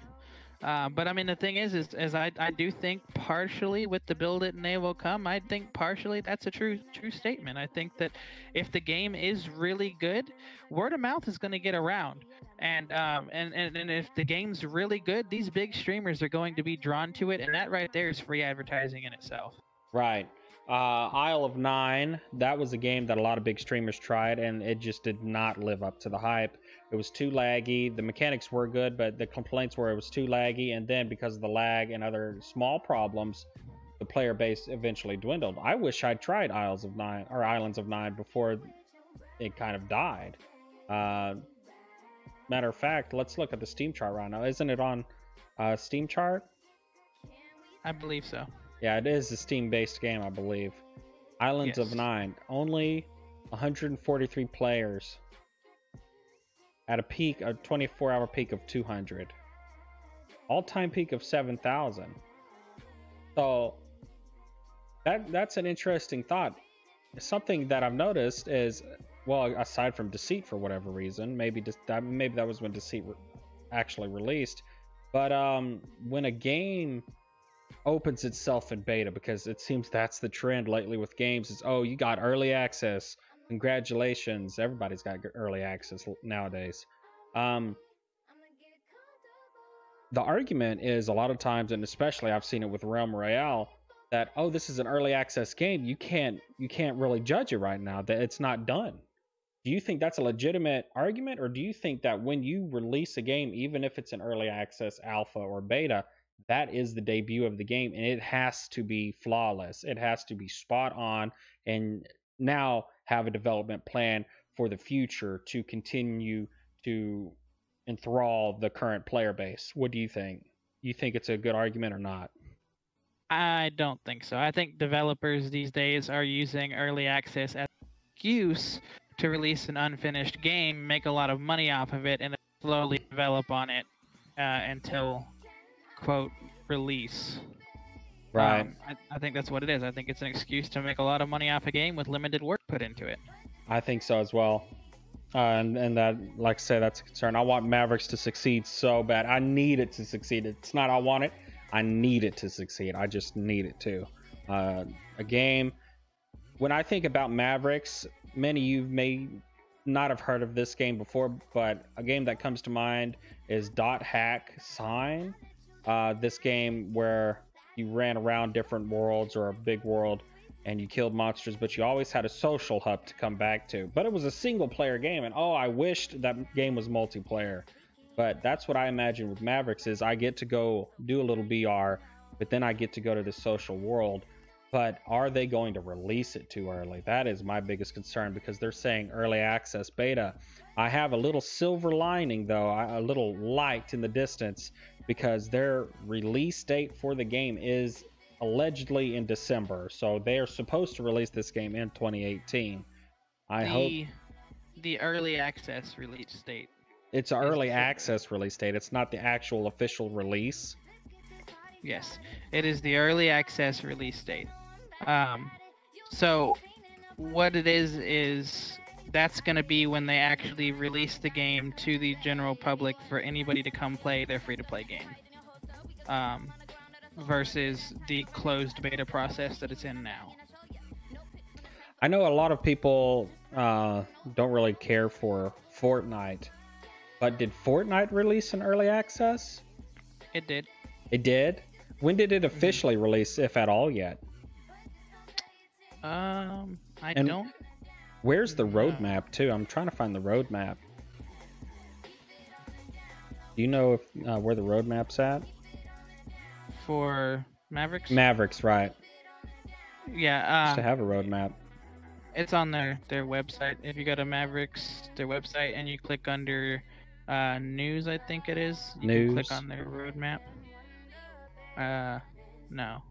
But I mean, the thing is I do think partially with the build it and they will come, I think partially that's a true statement. I think that if the game is really good, word of mouth is going to get around. And if the game's really good, these big streamers are going to be drawn to it. And that right there is free advertising in itself. Right. Isle of Nine, that was a game that a lot of big streamers tried, and it just did not live up to the hype. It was too laggy. The mechanics were good, but the complaints were it was too laggy, and then because of the lag and other small problems, the player base eventually dwindled. I wish I'd tried Islands of Nine before it kind of died. Matter of fact, let's look at the Steam chart right now. Isn't it on Steam chart? I believe so. Yeah, it is a Steam-based game, I believe. Islands of Nine, only 143 players at a 24-hour peak of 200. All-time peak of 7,000. So that's an interesting thought. Something that I've noticed is, well, aside from Deceit for whatever reason, maybe that was when Deceit actually released, but when a game opens itself in beta, because it seems that's the trend lately with games, is you got early access, congratulations, everybody's got early access nowadays. The argument is a lot of times, and especially I've seen it with Realm Royale, that this is an early access game, you can't really judge it right now, that it's not done. Do you think that's a legitimate argument, or do you think that when you release a game, even if it's an early access, alpha, or beta, that is the debut of the game, and it has to be flawless. It has to be spot on, and now have a development plan for the future to continue to enthrall the current player base. What do you think? You think it's a good argument or not? I don't think so. I think developers these days are using early access as an excuse to release an unfinished game, make a lot of money off of it, and slowly develop on it until, quote, release. Right. I think that's what it is. I think it's an excuse to make a lot of money off a game with limited work put into it. I think so as well. And that, like I say, that's a concern. I want Mavericks to succeed so bad. I need it to succeed. It's not I want it. I need it to succeed. I just need it to. A game. When I think about Mavericks, many of you may not have heard of this game before, but a game that comes to mind is Dot Hack Sign. This game where you ran around different worlds or a big world and you killed monsters, but you always had a social hub to come back to. But it was a single player game, and oh, I wished that game was multiplayer. But that's what I imagine with Mavericks is I get to go do a little BR, but then I get to go to the social world. But are they going to release it too early? That is my biggest concern, because they're saying early access beta. I have a little silver lining though, a little light in the distance, because their release date for the game is allegedly in December. So they are supposed to release this game in 2018. I hope the early access release date. It's an early access release date. It's not the actual official release. Yes, it is the early access release date. So what it is that's going to be when they actually release the game to the general public for anybody to come play their free-to-play game. Versus the closed beta process that it's in now. I know a lot of people don't really care for Fortnite, but did Fortnite release in early access? It did. It did? When did it officially release, if at all, yet? I don't. Where's the roadmap, too? I'm trying to find the roadmap. Do you know if, where the roadmap's at? For Mavericks? Mavericks, right. Yeah. Just to have a roadmap. It's on their website. If you go to Mavericks, their website, and you click under news, I think it is. You can click on their roadmap. No.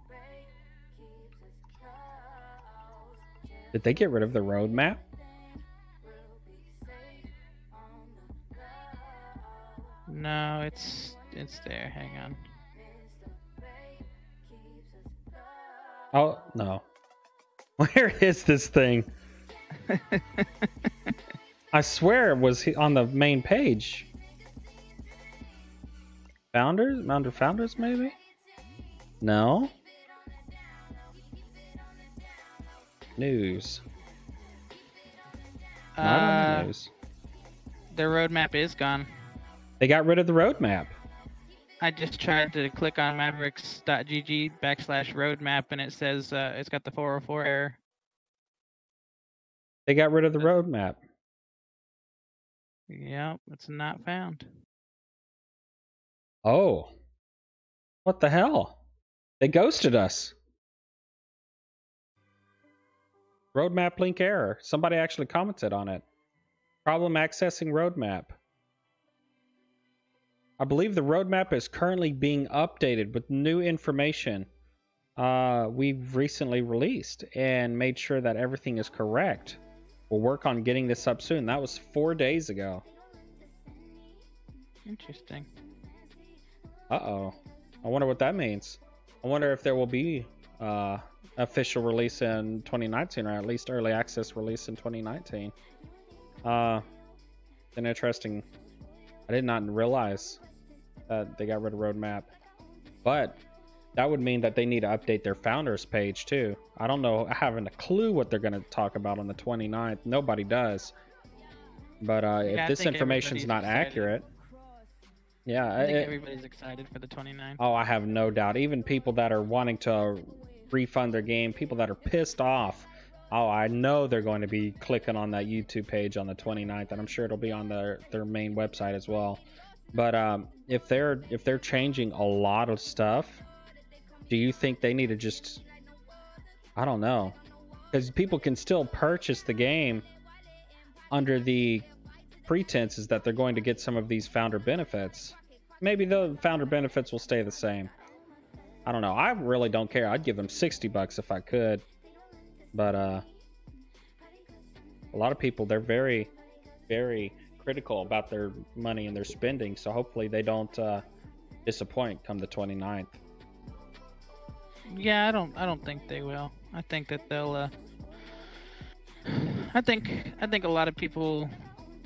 Did they get rid of the roadmap? No, it's there. Hang on. Oh, no. Where is this thing? I swear it was on the main page. Founders? Under Founders, maybe? No? News. Not on the news. Their roadmap is gone. They got rid of the roadmap. I just tried to click on mavericks.gg/roadmap and it says it's got the 404 error. They got rid of the roadmap. Yep, it's not found. Oh. What the hell? They ghosted us. Roadmap link error. Somebody actually commented on it. Problem accessing roadmap. I believe the roadmap is currently being updated with new information we've recently released and made sure that everything is correct. We'll work on getting this up soon. That was 4 days ago. Interesting. Uh-oh. I wonder what that means. I wonder if there will be official release in 2019, or at least early access release in 2019. An interesting... I did not realize that they got rid of roadmap, but that would mean that they need to update their founders page too. I don't know. I haven't a clue what they're going to talk about on the 29th. Nobody does. But if this information's not accurate, yeah, I think everybody's excited for the 29th. Oh, I have no doubt. Even people that are wanting to refund their game, people that are pissed off. Oh, I know they're going to be clicking on that YouTube page on the 29th, and I'm sure it'll be on their main website as well. But if they're changing a lot of stuff, do you think they need to just, I don't know, because people can still purchase the game under the pretenses that they're going to get some of these founder benefits. Maybe the founder benefits will stay the same. I don't know. I really don't care. I'd give them $60 if I could. But a lot of people, they're very, very critical about their money and their spending. So hopefully they don't disappoint come the 29th. Yeah, I don't think they will. I think that they'll I think a lot of people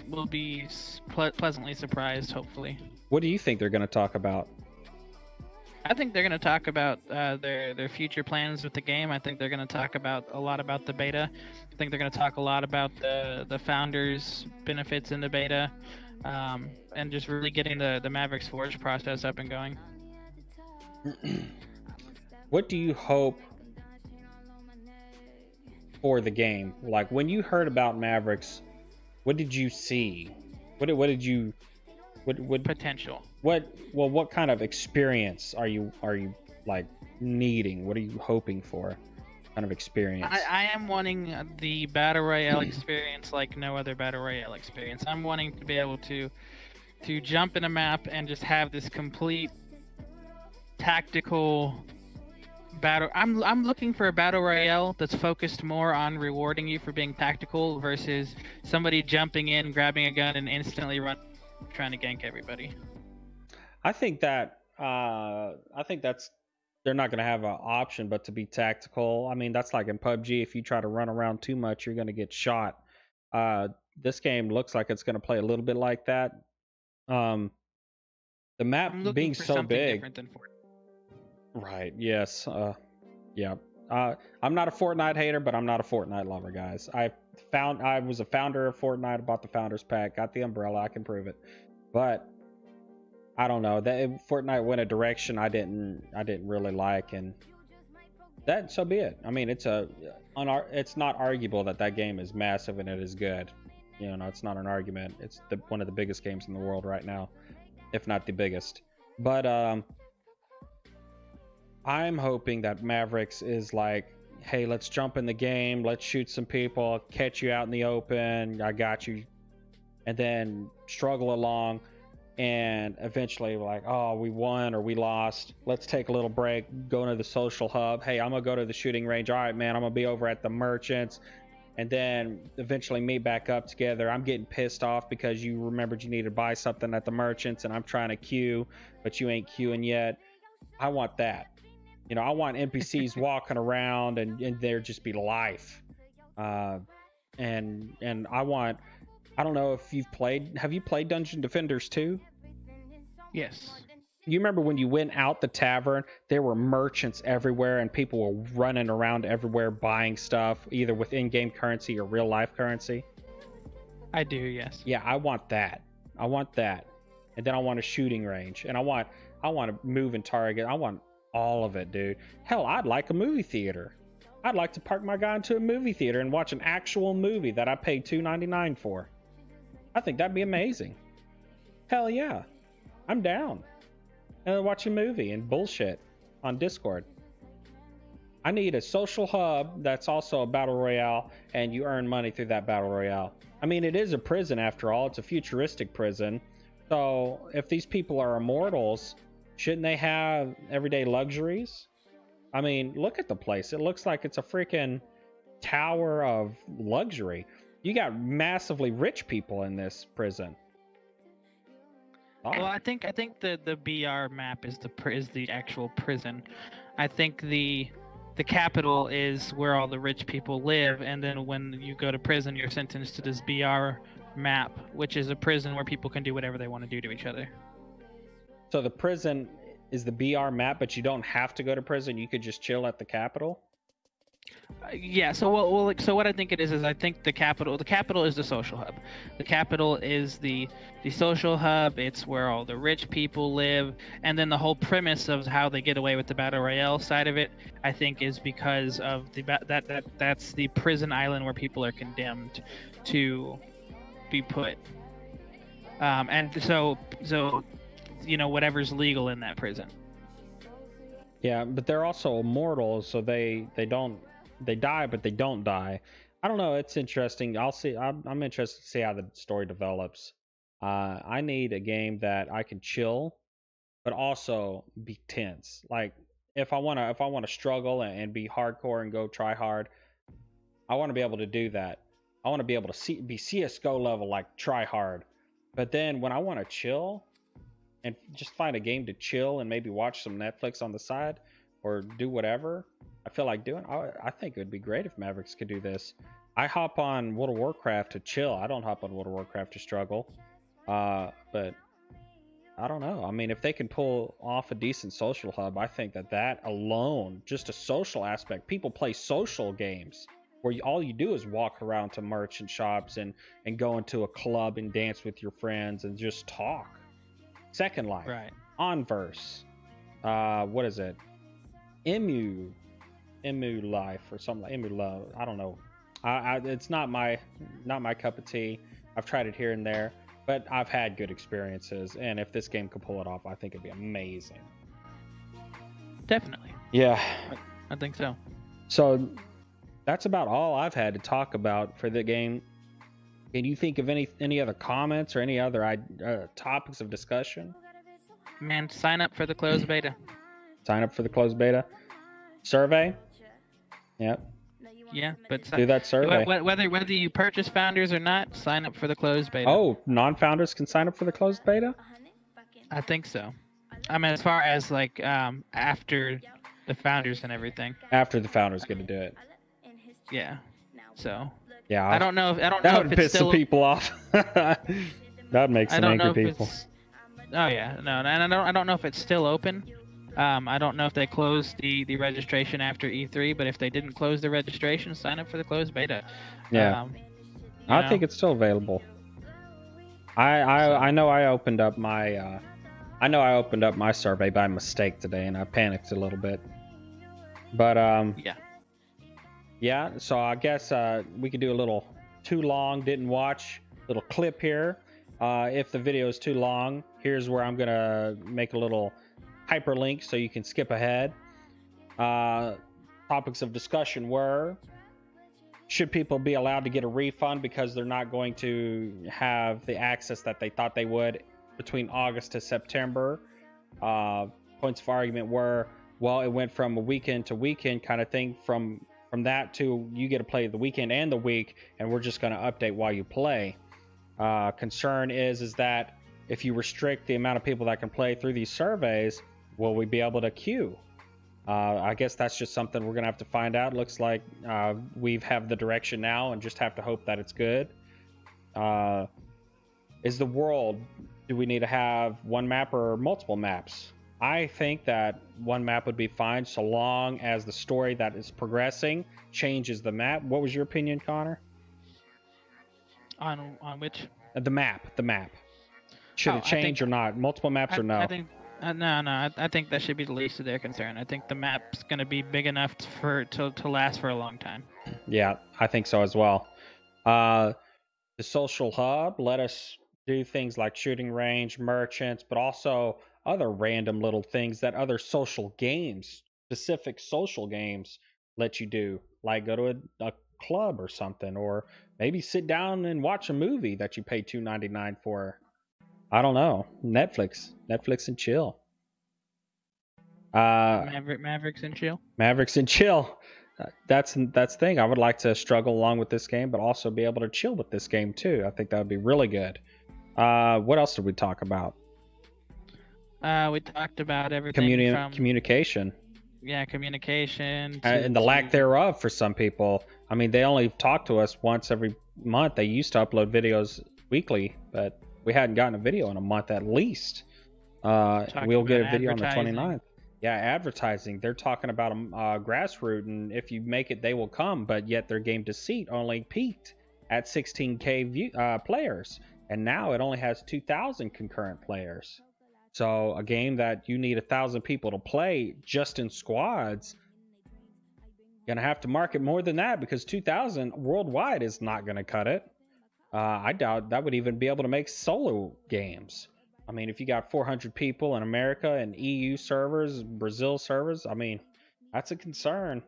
will be pleasantly surprised, hopefully. What do you think they're going to talk about? I think they're going to talk about their future plans with the game. I think they're going to talk a lot about the beta. I think they're going to talk a lot about the founders' benefits in the beta, and just really getting the Mavericks Forge process up and going. What do you hope for the game? Like, when you heard about Mavericks, what did you see? What did you Potential. What kind of experience are you like needing? What are you hoping for? Kind of experience. I am wanting the battle royale experience like no other battle royale experience. I'm wanting to be able to jump in a map and just have this complete tactical battle. I'm looking for a battle royale that's focused more on rewarding you for being tactical versus somebody jumping in, grabbing a gun, and instantly trying to gank everybody. I think that's they're not going to have an option but to be tactical. I mean, that's like in PUBG. If you try to run around too much, you're going to get shot. This game looks like it's going to play a little bit like that. The map being so big. Different than Fortnite. Right. Yes. Yeah. I'm not a Fortnite hater, but I'm not a Fortnite lover, guys. I was a founder of Fortnite, bought the founders pack, got the umbrella. I can prove it. But I don't know. Fortnite went a direction I didn't really like, and that so be it. I mean, it's not arguable that game is massive and it is good. You know, it's not an argument. It's one of the biggest games in the world right now, if not the biggest. But I'm hoping that Mavericks is like, hey, let's jump in the game, let's shoot some people, catch you out in the open, I got you, and then struggle along, and eventually we're like, oh, we won or we lost, let's take a little break, go into the social hub, hey, I'm gonna go to the shooting range, all right, man, I'm gonna be over at the merchants, and then eventually meet back up together. I'm getting pissed off because you remembered you needed to buy something at the merchants, and I'm trying to queue, but you ain't queuing yet. I want that. You know, I want NPCs walking around and there just be life. And I don't know if have you played Dungeon Defenders 2? Yes. You remember when you went out the tavern, there were merchants everywhere and people were running around everywhere buying stuff, either with in-game currency or real life currency? I do, yes. Yeah, I want that. And then I want a shooting range, and I want to move and target. I want all of it, dude. Hell, I'd like a movie theater. I'd like to park my guy into a movie theater and watch an actual movie that I paid $2.99 for. I think that'd be amazing. Hell yeah. I'm down. And then watch a movie and bullshit on Discord. I need a social hub that's also a battle royale, and you earn money through that battle royale. I mean, it is a prison after all. It's a futuristic prison. So if these people are immortals, shouldn't they have everyday luxuries? I mean, look at the place. It looks like it's a freaking tower of luxury. You got massively rich people in this prison. Well, I think the BR map is the actual prison. I think the capital is where all the rich people live, and then when you go to prison, you're sentenced to this BR map, which is a prison where people can do whatever they want to do to each other. So the prison is the BR map, but you don't have to go to prison. You could just chill at the capital. Yeah. So what I think it is I think the capital is the social hub. The capital is the social hub. It's where all the rich people live, and then the whole premise of how they get away with the battle royale side of it, I think, is because of that's the prison island where people are condemned to be put. And so you know, whatever's legal in that prison. Yeah, but they're also immortal, so they die, but they don't die. I don't know. It's interesting. I'll see. I'm interested to see how the story develops. I need a game that I can chill, but also be tense. Like if I wanna struggle and be hardcore and go try hard, I want to be able to do that. I want to be able to be CS:GO level, like try hard. But then when I want to chill and just find a game to chill and maybe watch some Netflix on the side or do whatever I feel like doing, I think it would be great if Mavericks could do this. I hop on World of Warcraft to chill. I don't hop on World of Warcraft to struggle. But I don't know. I mean, if they can pull off a decent social hub, I think that alone, just a social aspect, people play social games where all you do is walk around to merchant shops and go into a club and dance with your friends and just talk. Second Life, Right. Onverse, what is it? Emu Life or something. Emu Love. I don't know. It's not my cup of tea. I've tried it here and there, but I've had good experiences. And if this game could pull it off, I think it'd be amazing. Definitely. Yeah, I think so. So that's about all I've had to talk about for the game. Can you think of any other comments or any other topics of discussion? Man, sign up for the closed beta. Sign up for the closed beta survey. Yep. Yeah, but Do that survey. Whether you purchase Founders or not, sign up for the closed beta. Oh, non-founders can sign up for the closed beta? I think so. I mean, as far as like after the Founders and everything. After the founders get to do it. Yeah. So. Yeah. I don't know if that would if it's piss still some people off. That'd make some angry people. Oh yeah, no, and I don't know if it's still open. I don't know if they closed the registration after E3, but if they didn't close the registration, sign up for the closed beta. Yeah. I think it's still available. I know I opened up my survey by mistake today and I panicked a little bit. But yeah, so I guess we could do a little too long, didn't watch, little clip here. If the video is too long, here's where I'm gonna make a little hyperlink so you can skip ahead. Topics of discussion were: should people be allowed to get a refund because they're not going to have the access that they thought they would between August to September? Points of argument were, well, it went from a weekend to weekend kind of thing, from that to you get to play the weekend and the week, and we're just going to update while you play. Concern is that if you restrict the amount of people that can play through these surveys, will we be able to queue? I guess that's just something we're going to have to find out. Looks like we have the direction now and just have to hope that it's good. Is the world, do we need to have one map or multiple maps? I think that one map would be fine so long as the story that is progressing changes the map. What was your opinion, Connor? On which? The map. Should it change or not? Multiple maps or no? I think no. I think that should be the least of their concern. I think the map's going to be big enough to last for a long time. Yeah, I think so as well. The social hub let us do things like shooting range, merchants, but also other random little things that other social games, specific social games, let you do, like go to a club or something, or maybe sit down and watch a movie that you pay $2.99 for. I don't know. Netflix and chill. Mavericks and chill. Mavericks and chill. That's the thing. I would like to struggle along with this game, but also be able to chill with this game too. I think that would be really good. What else did we talk about? We talked about everything from communication. Yeah, communication. And the lack thereof for some people. I mean, they only talk to us once every month. They used to upload videos weekly, but we hadn't gotten a video in a month at least. We'll get a video on the 29th. Yeah, advertising. They're talking about grassroots, and if you make it, they will come. But yet their game Deceit only peaked at 16K players, and now it only has 2,000 concurrent players. So a game that you need 1,000 people to play just in squads, gonna have to market more than that, because 2,000 worldwide is not gonna cut it. I doubt that would even be able to make solo games. I mean, if you got 400 people in America and EU servers, Brazil servers, I mean, that's a concern.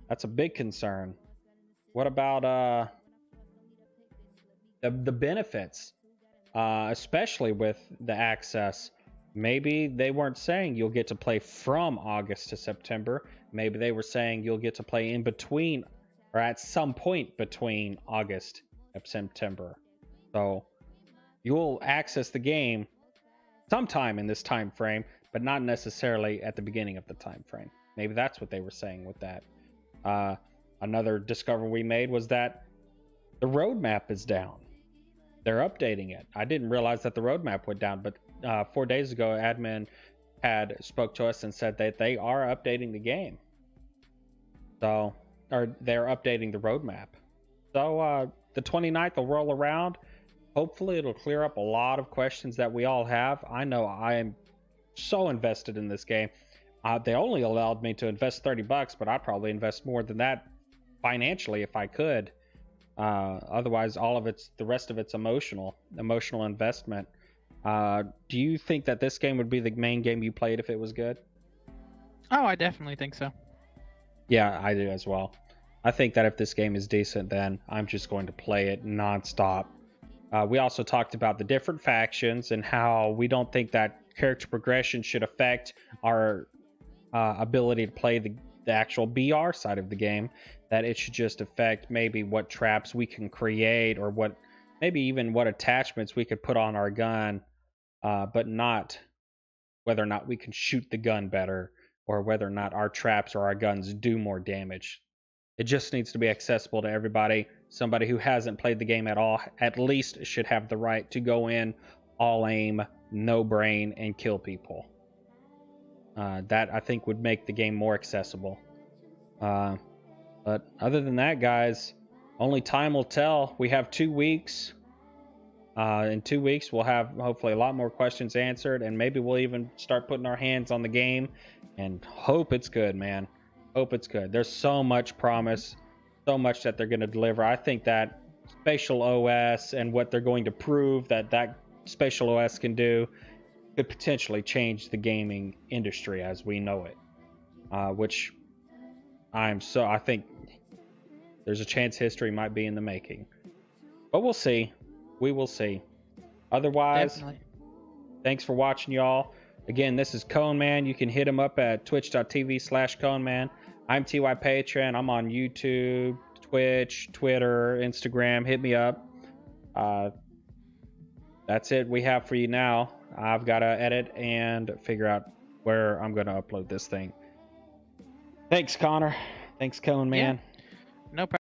That's a big concern. What about the benefits, especially with the access? Maybe they weren't saying you'll get to play from August to September. Maybe they were saying you'll get to play in between or at some point between August and September. So you'll access the game sometime in this time frame, but not necessarily at the beginning of the time frame. Maybe that's what they were saying with that. Another discovery we made was that the roadmap is down. They're updating it. I didn't realize that the roadmap went down, but 4 days ago, admin had spoke to us and said that they are updating the game. So, or they're updating the roadmap. So the 29th will roll around. Hopefully it'll clear up a lot of questions that we all have. I know I am so invested in this game. They only allowed me to invest $30, but I'd probably invest more than that financially if I could. Otherwise, the rest of it's emotional investment. Do you think that this game would be the main game you played if it was good? Oh, I definitely think so. Yeah, I do as well. I think that if this game is decent, then I'm just going to play it nonstop. We also talked about the different factions and how we don't think that character progression should affect our ability to play the actual BR side of the game. That it should just affect maybe what traps we can create, or maybe even what attachments we could put on our gun, but not whether or not we can shoot the gun better, or whether or not our traps or our guns do more damage. It just needs to be accessible to everybody. Somebody who hasn't played the game at all at least should have the right to go in, all aim, no brain, and kill people. That, I think, would make the game more accessible. But other than that, guys, only time will tell. We have 2 weeks. In 2 weeks, we'll have hopefully a lot more questions answered, and maybe we'll even start putting our hands on the game and hope it's good, man. Hope it's good. There's so much promise, so much that they're going to deliver. I think that Spatial OS and what they're going to prove that Spatial OS can do could potentially change the gaming industry as we know it, which I think there's a chance history might be in the making. But we'll see. We will see. Otherwise, Definitely. Thanks for watching, y'all. Again, this is Coneman. You can hit him up at twitch.tv/Coneman. I'm TYPatron. I'm on YouTube, Twitch, Twitter, Instagram. Hit me up. That's it we have for you now. I've got to edit and figure out where I'm going to upload this thing. Thanks, Connor. Thanks, Coneman. Yeah. No problem.